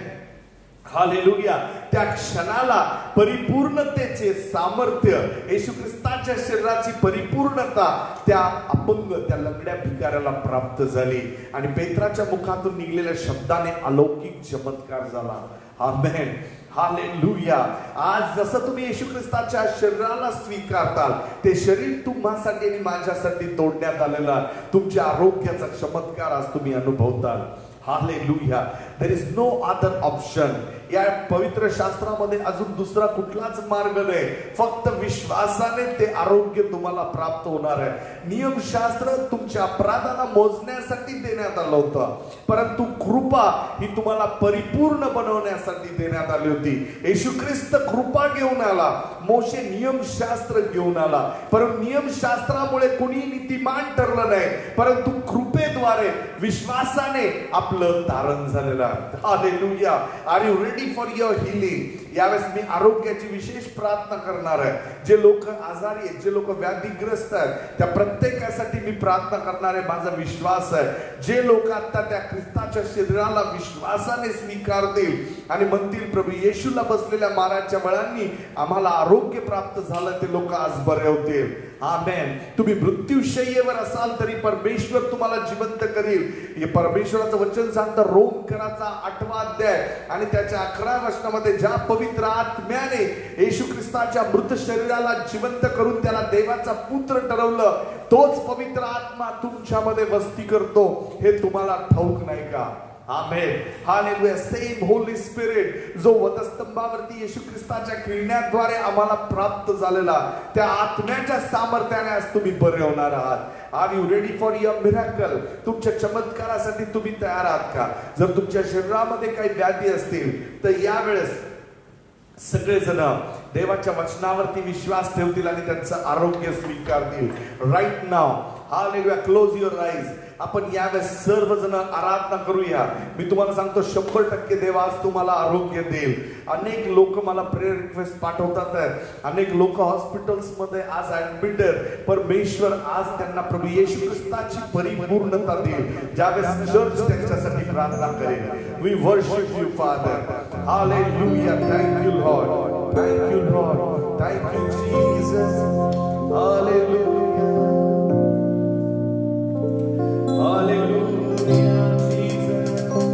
हालेलुया. त्या क्षणाला परिपूर्णतेचे सामर्थ्य, येशू ख्रिस्ताच्या शरीराची परिपूर्णता त्या अपंग, त्या लंगड्या भिकाऱ्याला प्राप्त झाली आणि पेत्राच्या मुखातून निघलेल्या शब्दाने अलौकिक चमत्कार झाला. आमेन, हालेलुया. आज जसं तुम्ही येशू ख्रिस्ताच्या शरीराला स्वीकारताल, ते शरीर तुम्हासाठी आणि माझ्यासाठी तोडण्यात आलेला तुमच्या आरोग्याचा चमत्कार आज तुम्ही अनुभवताल. Hallelujah. There is no other option. या पवित्र शास्त्रामध्ये अजून दुसरा कुठलाच मार्ग नाही. फक्त विश्वासाने ते आरोग्य तुम्हाला प्राप्त होणार आहे. नियमशास्त्र तुमच्या अपराधाला मोजण्यासाठी देण्यात आलं होतं, परंतु कृपा ही तुम्हाला परिपूर्ण बनवण्यासाठी देण्यात आली होती. येशू ख्रिस्त कृपा घेऊन आला, मोशे नियमशास्त्र घेऊन आला. परंतु नियमशास्त्रामुळे कोणी नीतिमान ठरलं नाही, परंतु कृपेद्वारे विश्वासाने आपलं तारण झालेलं आहे. Hallelujah. Are you ready for your healing? यावेळेस मी आरोग्याची विशेष प्रार्थना करणार आहे. जे लोक आजारी आहेत, जे लोक व्याधीग्रस्त आहेत, त्या प्रत्येकासाठी मी प्रार्थना करणार आहे. माझा विश्वास आहे, जे लोक आता त्या ख्रिस्ताच्या शरीराला विश्वासाने स्वीकारतील आणि म्हणतील प्रभू येशूला बसलेल्या माराच्या बळांनी आम्हाला आरोग्य प्राप्त झालं, ते लोक आज बरे होतील. आमेन. तुम्ही मृत्यूशय्येवर असाल तरी परमेश्वर तुम्हाला जिवंत करील. हे परमेश्वराचं वचन सांगतं, रोमकराचा 8वा अध्याय आणि त्याच्या 11व्या वचनामध्ये, ज्या पवित्र आत्म्याने येशू ख्रिस्ताच्या मृत शरीराला जिवंत करून त्याला देवाचा पुत्र ठरवलं, तोच पवित्र आत्मा तुमच्यामध्ये वस्ती करतो. हे तुम्हाला ठाऊक नाही का? आमेन, हालेलुया. सेम होली स्पिरिट जो वधस्तंभावरती येशू ख्रिस्ताच्या किरण्याद्वारे आम्हाला प्राप्त झालेला, त्या आत्म्याच्या सामर्थ्याने आज तुम्ही बरे होणार आहात. Are you ready for your miracle? तुमच्या चमत्कारासाठी तुम्ही तयार आहात का? जर तुमच्या शरीरामध्ये काही व्याधी असतील तर यावेळेस सगळेजण देवाच्या वचनावरती विश्वास ठेवतील आणि त्यांचं आरोग्य स्वीकारतील. Right now, hallelujah. Close your eyes. आपण यावेळेस सर्वजण आराधना करूया. मी तुम्हाला सांगतो 100% देव आज तुम्हाला आरोग्य देईल. अनेक लोक मला प्रेयर रिक्वेस्ट पाठवतात आहेत. अनेक लोक हॉस्पिटल्स मध्ये आज ऍडमिट आहेत. परमेश्वर आज त्यांना प्रभू येशू ख्रिस्ताची परिपूर्णता देईल. ज्यावेळेस चर्च त्यांच्यासाठी प्रार्थना करेल. We worship you father. Hallelujah. Thank you Lord. Thank you Lord. Thank you Jesus. Hallelujah. Hallelujah, Jesus. Oh,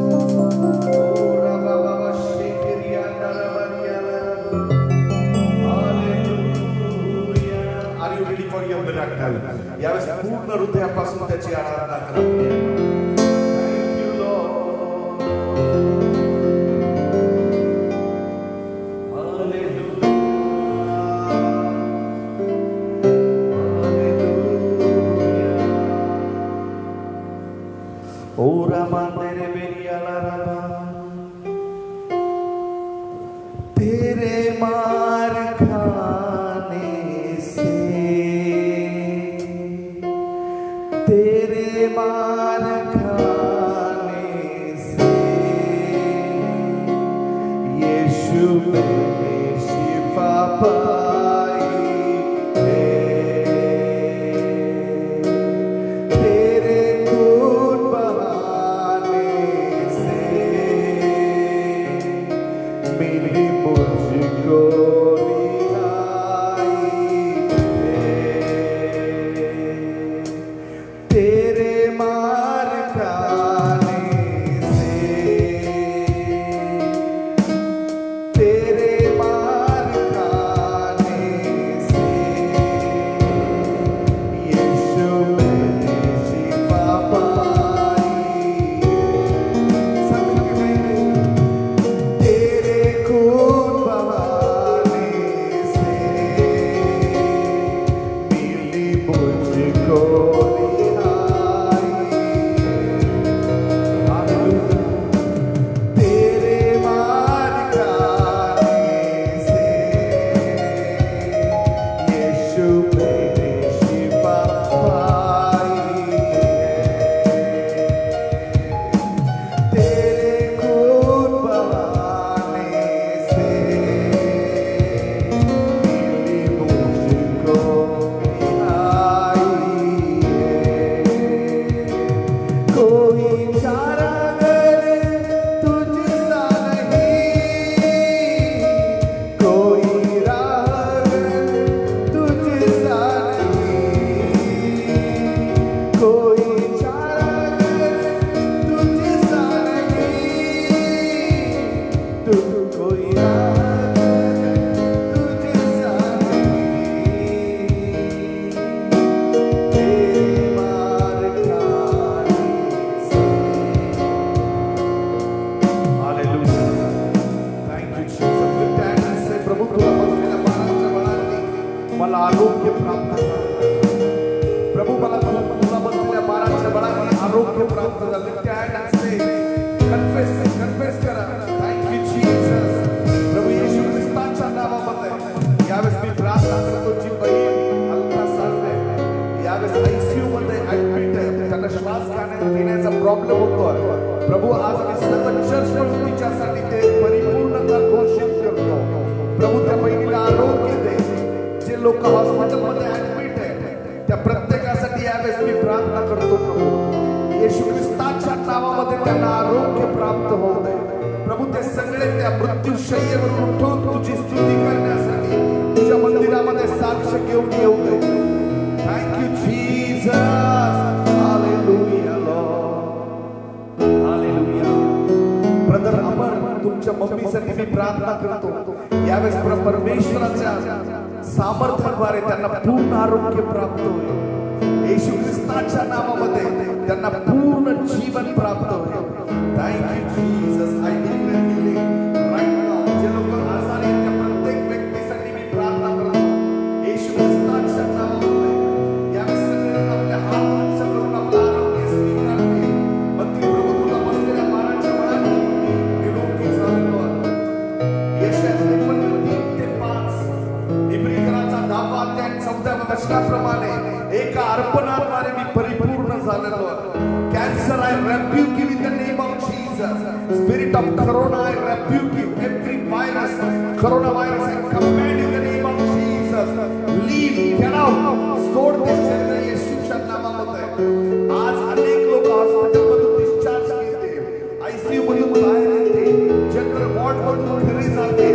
Rabba Baba Shekeria Narabaria. Hallelujah. Are you ready for your miracle? यावेळेस पूर्ण हृदयापासून त्याची आराधना करा. Thank you, Lord. Hallelujah. Ora mandere beriala raba, तेरे मार खाने से, तेरे मार खाने से यीशु मैंने शिफा पाई है. तेरे खून बहाने से मिली मुझको रिहाई है. तेरे मार खाने से, तेरे मार खाने से यीशु मैंने शिफा पाई है. सबके तेरे खून प्रभू तुला बसलेल्या बाळाच्या बळांनी मला आरोग्य प्राप्त झालं. प्रभू मला तुला बसलेल्या बाळाच्या बळांनी आरोग्य प्राप्त झाले. कन्फेस करा. Thank you Jesus. प्रभू येशू ख्रिस्ताच्या नावामध्ये यावेळेस मी प्रार्थना करतो. जी बहीण अल्ट्रासाउंड आहे, यावेळेस आयसीयू मध्ये ऍडमिट आहे, त्यांना श्वास घेण्याचा प्रॉब्लेम होतो. प्रभू आज मी सर्व चर्च म्हणून तिच्यासाठी ते परिपूर्णता घोषित करतो. प्रभू त्या बहिणीला आरोग्य दे. जे लोक हॉस्पिटलमध्ये ऍडमिट आहे त्या प्रत्येकासाठी यावेळेस मी प्रार्थना करतो. प्रभू येशू ख्रिस्ताच्या नावामध्ये त्यांना आरोग्य प्राप्त होऊ दे. प्रभू ते सगळे त्या मृत्यूशय्येवर उठून तुझी स्तुती करण्यासाठी तुझ्या मंदिरामध्ये साक्ष घेऊन येऊ दे. Thank you Jesus. Hallelujah Lord. Hallelujah. Brother Amar, तुमच्या मम्मीसाठी मी प्रार्थना करतो. यावेळेस परमेश्वराच्या सामर्थ्याद्वारे त्यांना पूर्ण आरोग्य प्राप्त होईल. येशू ख्रिस्ताच्या नावामध्ये त्यांना पूर्ण जीवन प्राप्त होईल. Thank you Jesus. I declare healing right now. जे लोक आजारी आहेत त्या प्रत्येक व्यक्तीसाठी मी प्रार्थना करतो. येशू ख्रिस्ताच्या नावामध्ये यावेळेस सगळ्यांना आपल्या हात उंच करून आपलं आरोग्य स्वीकारतील. मंत्री प्रभू तुला बसलेल्या बाळाच्या बळांनी निरोगी झालेलो आहे. यशाया 53:5 इब्रिकरांचा 10वा अध्याय 14व्या वचनाप्रमाणे एका अर्पणाद्वारे मी परिपूर्ण झालेलो आहे. Cancer I rebuke you in the name of Jesus. Spirit of corona I rebuke you. Every virus, coronavirus I command in the name of Jesus. Leave, get out. सोड ते शरीर येशूच्या नावामध्ये. आज अनेक लोक हॉस्पिटलमधून डिस्चार्ज घेते, आयसीयू मधून बाहेर येते, जनरल वॉर्ड मधून घरी जाते.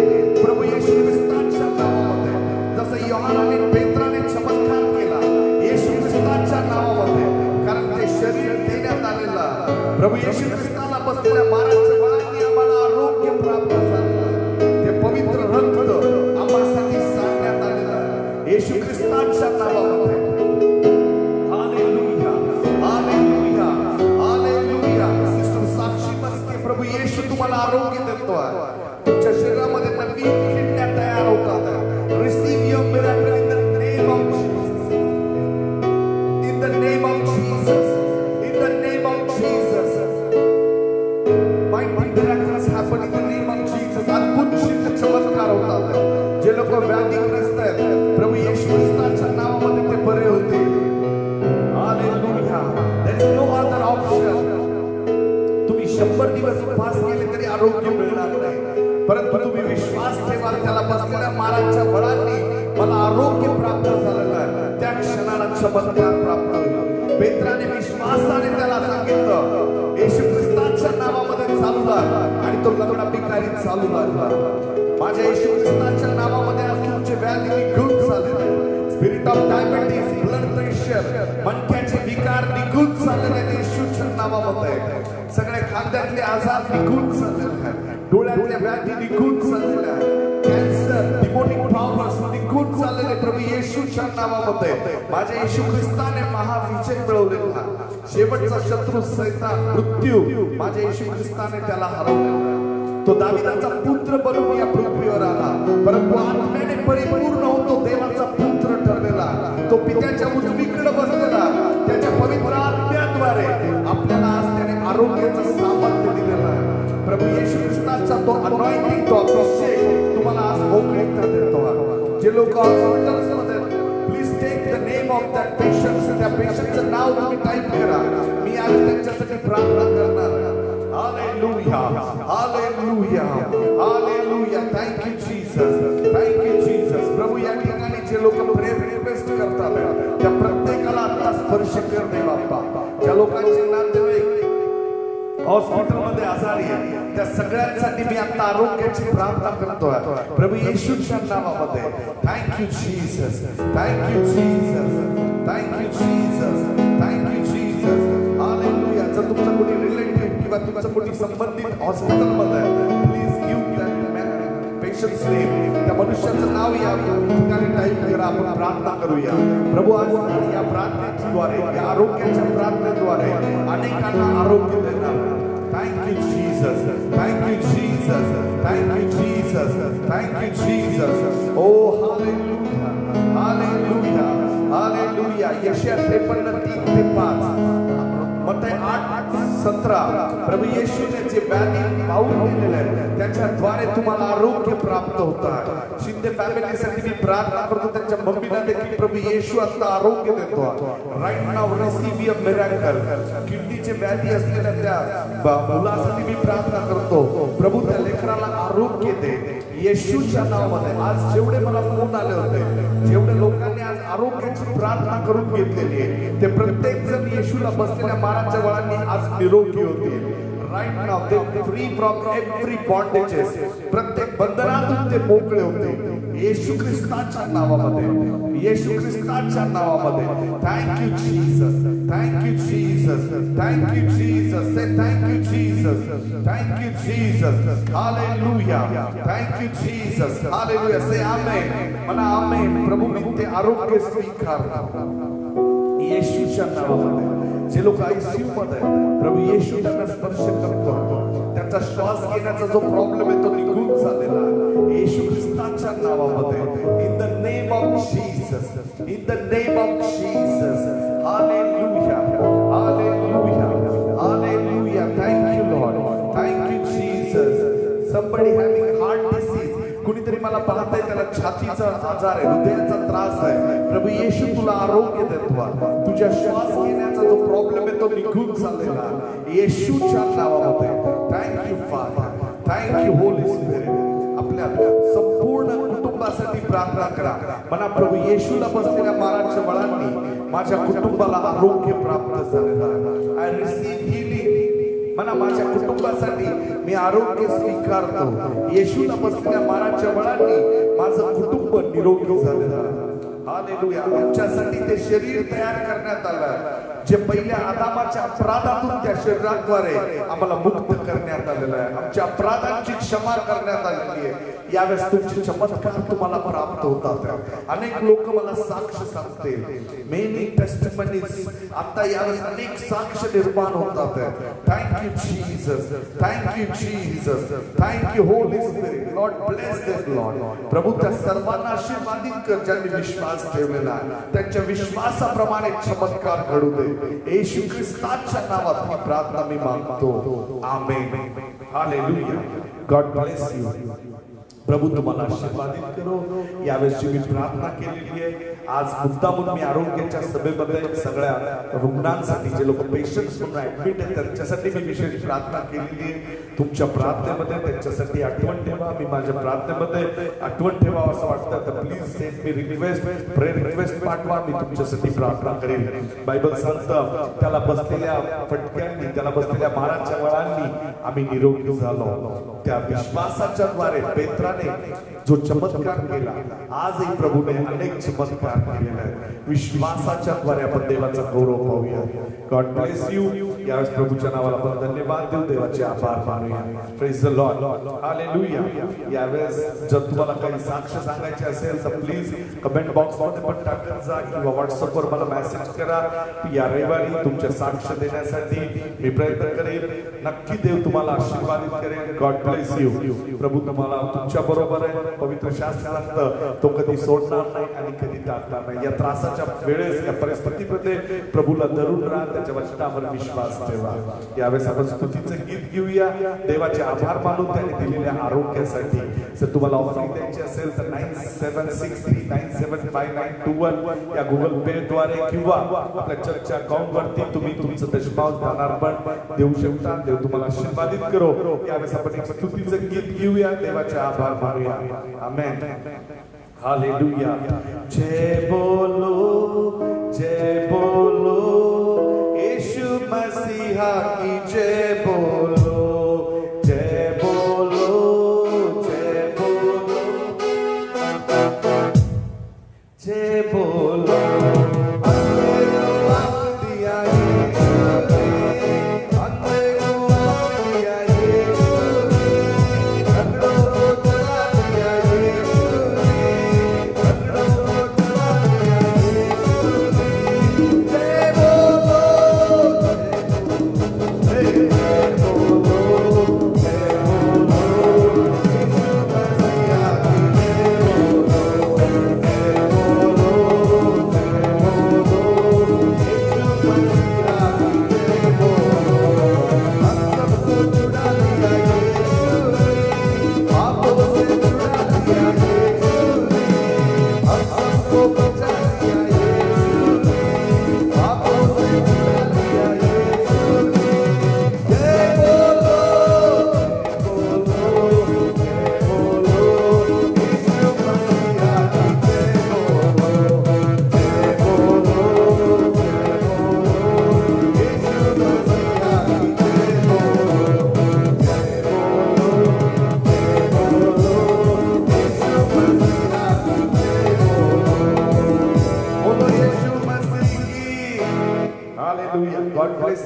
प्रभू येशू ख्रिस्ताच्या नावामध्ये जसं योहानाने पेत्राने चमत्कार केला येशू ख्रिस्ताच्या नावामध्ये, कारण ते शरीर देण्यात आलेला. प्रभू येशू ख्रिस्ताला बसलेल्या बाळाच्या बळांनी आम्हाला आरोग्य प्राप्त झालं. ते पवित्र रक्त आम्हासाठी सांगण्यात आलेलं येशू ख्रिस्ताच्या नावामध्ये. Hallelujah, hallelujah, hallelujah. सिस्टर साक्षी मस्के, प्रभू येशू तुम्हाला आरोग्य देतो. तुमच्या शरीरामध्ये नवीन किडन्या तयार होतात. Receive your miracle in the name of Jesus. In the name of Jesus. In the name of Jesus. Mighty miracles happen in the name of Jesus. अद्भुत चिन्ह चमत्कार होतात. जे लोक व्याधीग्रस्त आहेत प्रभू येशू ख्रिस्ताच्या नावामध्ये ते बरे होतील. Hallelujah. There is no other option. तुम्ही 100 दिवस उपवास केले तरी आरोग्य मिळणार नाही, परंतु तुम्ही विश्वास ठेवा. त्याला बसलेल्या माराच्या बळांनी मला आरोग्य प्राप्त झालेलं आहे. त्या क्षणाला चमत्कार प्राप्त होईल. पेत्राने विश्वासाने त्याला सांगितलं येशू ख्रिस्ताच्या नावामध्ये चालू लाग, आणि तो लंगडा भिकारी चालू लागला. माझ्या येशू ख्रिस्ताच्या नावामध्ये आज तुमचे व्याधी निघून चालले. Spirit of diabetes, blood pressure, मणक्याचे विकार निघून चाललेले येशूच्या नावामध्ये. सगळे खांद्यातले आजार निघून चाललेले आहेत. डोळ्यातल्या व्याधी निघून चाललेल्या आहेत. कॅन्सर, डिमोनिक पॉवर्स निघून चाललेले प्रभू येशूच्या नावामध्ये. माझ्या येशू ख्रिस्ताने महाविजय मिळवलेला. शेवटचा शत्रू सैतान मृत्यू माझ्या येशू ख्रिस्ताने त्याला हरवलेला. तो दाविदाचा पुत्र बनून या पृथ्वीवर आला, परंतु आत्म्याने परिपूर्ण होतो देवाचा पुत्र ठरलेला. तो पित्याच्या उजवीकडे बसलेला. त्याच्या पवित्र आत्म्याद्वारे आपल्याला आज त्याने आरोग्याचं सामर्थ्य दिलेलं आहे. प्रभू येशू ख्रिस्ताचा तो अनॉइंटिंग, तो अभिषेक तुम्हाला आज मोकळीकता देतो. जे लोक हॉस्पिटल्समध्ये, please take the name of that patient. त्या पेशंटचं नाव तुम्ही टाईप करा. मी आज त्यांच्यासाठी प्रार्थना करणार. Hallelujah, hallelujah, hallelujah. Thank you Jesus. Thank you Jesus. प्रभू या ठिकाणी जे लोक प्रेयर रिक्वेस्ट करतात त्या प्रत्येकाला आता स्पर्श कर दे बाप्पा. ज्या लोकांचे नातेवाईक हॉस्पिटलमध्ये आजारी आहे त्या सगळ्यांसाठी मी आता आरोग्याची प्रार्थना करतोय प्रभू येशूच्या नावामध्ये. Thank you Jesus. Thank you Jesus. Thank you Jesus. Thank you Jesus. Hallelujah. जर तुमचा कोणी रिलेटिव्ह किंवा तुमचा कोणी संबंधित हॉस्पिटलमध्ये आहे, please give that patients name. त्या मनुष्याचं नाव या ठिकाणी टाईप करा. आपण प्रार्थना करूया. प्रभू आज या प्रार्थनेद्वारे, या आरोग्याच्या प्रार्थनेद्वारे अनेकांना आरोग्य देणार. Thank you Jesus. Jesus. Thank you, Jesus. Thank you, Jesus. Thank you, Jesus. Oh, hallelujah. Hallelujah. Hallelujah. यशाया 53:3-5, मत्ती 8:17. प्रभू येशूने जे व्याधी पाहून दिलेले आहे त्याच्याद्वारे तुम्हाला आरोग्य प्राप्त होत आहे. शिंदे फॅमिलीसाठी मी प्रार्थना करतो, त्यांच्या मम्मीला देखील प्रभू येशू आता आरोग्य देतो. Right now receive a miracle. किडनीचे व्याधी असलेल्या त्या मुलासाठी मी प्रार्थना करतो, प्रभू त्या लेकराला आरोग्य दे येशूच्या नावामध्ये. आज जेवढे मला फोन आले होते, जेवढे लोकांनी आज आरोग्याची प्रार्थना करून घेतलेली आहे, ते प्रत्येक जण येशूला बसलेल्या माराच्या वळांनी आज निरोगी होतील. Right now they free from every bondages. प्रत्येक बंधनातून ते मोकळे होते येशू ख्रिस्ताच्या नावामध्ये. येशू ख्रिस्ताच्या नावामध्ये. Thank you Jesus. Thank you Jesus. Thank you Jesus. Say thank you Jesus. Thank you Jesus. Hallelujah. Thank you Jesus. Hallelujah. Say amen. म्हणा आमेन. प्रभू मी ते आरोग्य स्वीकारतो येशूच्या नावामध्ये. जे लोक आयसीयू मध्ये प्रभू येशू त्यांना स्पर्श करतो, त्यांचा श्वास घेण्याचा जो प्रॉब्लेम आहे तो निघून झालेला येशू ख्रिस्ताच्या नावामध्ये. In the name of Jesus. In the name of Jesus. Hallelujah. Hallelujah. Hallelujah. Thank you Lord. Thank you Jesus. somebody having heart disease. कुणीतरी मला पाहतंय त्याला छातीचा आजार आहे, हृदयाचा त्रास आहे, प्रभू येशू तुला आरोग्य देतो. तुझ्या श्वास घेण्याचा जो प्रॉब्लेम आहे तो निघून झालेला येशूच्या नावामध्ये. Thank you father. Thank you holy spirit. आपल्या संपूर्ण कुटुंबासाठी प्रार्थना करा. म्हणा प्रभू येशूला बसलेल्या माराच्या बळांनी माझ्या कुटुंबाला आरोग्य प्राप्त झालेलं आहे. I receive healing. म्हणा माझ्या कुटुंबासाठी मी आरोग्य स्वीकारतो. येशूला बसलेल्या माराच्या बळांनी माझं कुटुंब निरोगी झालेलं आहे. हालेलुया. आमच्यासाठी ते शरीर तयार करण्यात आलं जे पहिल्या आदामाच्या अपराधातून त्या शरीराद्वारे आम्हाला मुक्त करण्यात आलेलं आहे. आमच्या अपराधांची क्षमा करण्यात आलेली आहे. यावेळेस तुमचे चमत्कार तुम्हाला प्राप्त होतात. अनेक लोक मला साक्ष सांगतील. Many testimonies. आता यावेळेस अनेक साक्ष निर्माण होतात. Thank you Jesus. Thank you Jesus. Thank you holy spirit. Lord bless them Lord. प्रभू त्या सर्वांना आशीर्वादित कर ज्यांनी विश्वास ठेवलेला आहे. त्यांच्या विश्वासाप्रमाणे चमत्कार घडू दे. येशू ख्रिस्ताच्या नावात ही प्रार्थना मी मागतो. Amen. Hallelujah. God bless you. प्रभू तुम्हाला आशीर्वादित करो. यावेळी मी प्रार्थना केलेली आहे. आज मुद्दामून मी आरोग्याच्या सभेमध्ये सगळ्या रुग्णांसाठी, जे लोक पेशंट्स म्हणून ऍडमिट आहेत त्यांच्यासाठी मी विशेष प्रार्थना केलेली आहे. तुमच्या प्रार्थनेमध्ये त्यांच्यासाठी आठवण ठेवा. मी माझ्या प्रार्थनेमध्ये आठवण ठेवा असं वाटतं तर please send me request, prayer request पाठवा. मी तुमच्यासाठी प्रार्थना करेन. बायबल सांगतं त्याला बसलेल्या फटक्यांनी, त्याला बसलेल्या माराच्या वळांनी आम्ही निरोगी झालो. त्या विश्वासाच्या द्वारे पेत्राने जो चमत्कार केला, आजही प्रभूने अनेक चमत्कार केलेले आहेत. विश्वासाच्या द्वारे आपण देवाचा गौरव पाहूया. God bless you. यावेळेस प्रभूच्या नावाला आपण धन्यवाद देऊ, देवाचे आभार मानूया. Praise the Lord. हालेलुया. यावेळेस जर तुम्हाला काही साक्ष सांगायचे असेल तर प्लीज कमेंट बॉक्स मध्ये पण टाकत जा किंवा व्हॉट्सअप वर मला मेसेज करा. या रविवारी तुमच्या साक्ष देण्यासाठी मी प्रयत्न करेन. नक्की देव तुम्हाला आशीर्वादित करेल. God bless you. प्रभू तुम्हाला तुमच्या बरोबर आहे. पवित्र शास्त्र सांगतं तो कधी सोडणार नाही आणि कधी टाकणार नाही. या त्रासाच्या वेळेस, या परिस्थितीमध्ये प्रभूला धरून राहा, त्याच्या वचनावर विश्वास ठेवा. यावेळेस आपण स्तुतीचं गीत घेऊया. देवाचे आभार मानून त्याने दिलेल्या आरोग्यासाठी. जर तुम्हाला ऑफरिंग द्यायची असेल तर 9763975921 या गुगल पे द्वारे किंवा आपल्या चर्चच्या अकाउंट वरती तुम्ही तुमचं दशमांश दानार्पण देऊ शकता. देव तुम्हाला आशीर्वादित करो. यावेळेस आपण एक स्तुतीचं गीत घेऊया. देवाचे आभार मानूया. आमेन. हालेलुया. जय बोलो, जय बोलो, यीशु मसीहा की जय बोलो. जय बोलो, जय बोलो, जय बोलो.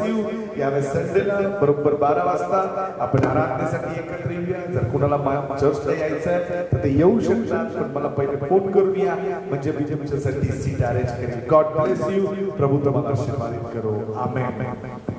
Bless you. यावेळेस संडेला बरोबर 12 वाजता आपण आराधनेसाठी एकत्र येऊया. जर कुणाला चर्चला यायचं आहे तर ते येऊ शकतात, पण मला पहिले फोन करून या, म्हणजे मी तुमच्यासाठी सीट अरेंज करेन. God bless you. प्रभू तुम्हाला आशीर्वादित करो. आमेन.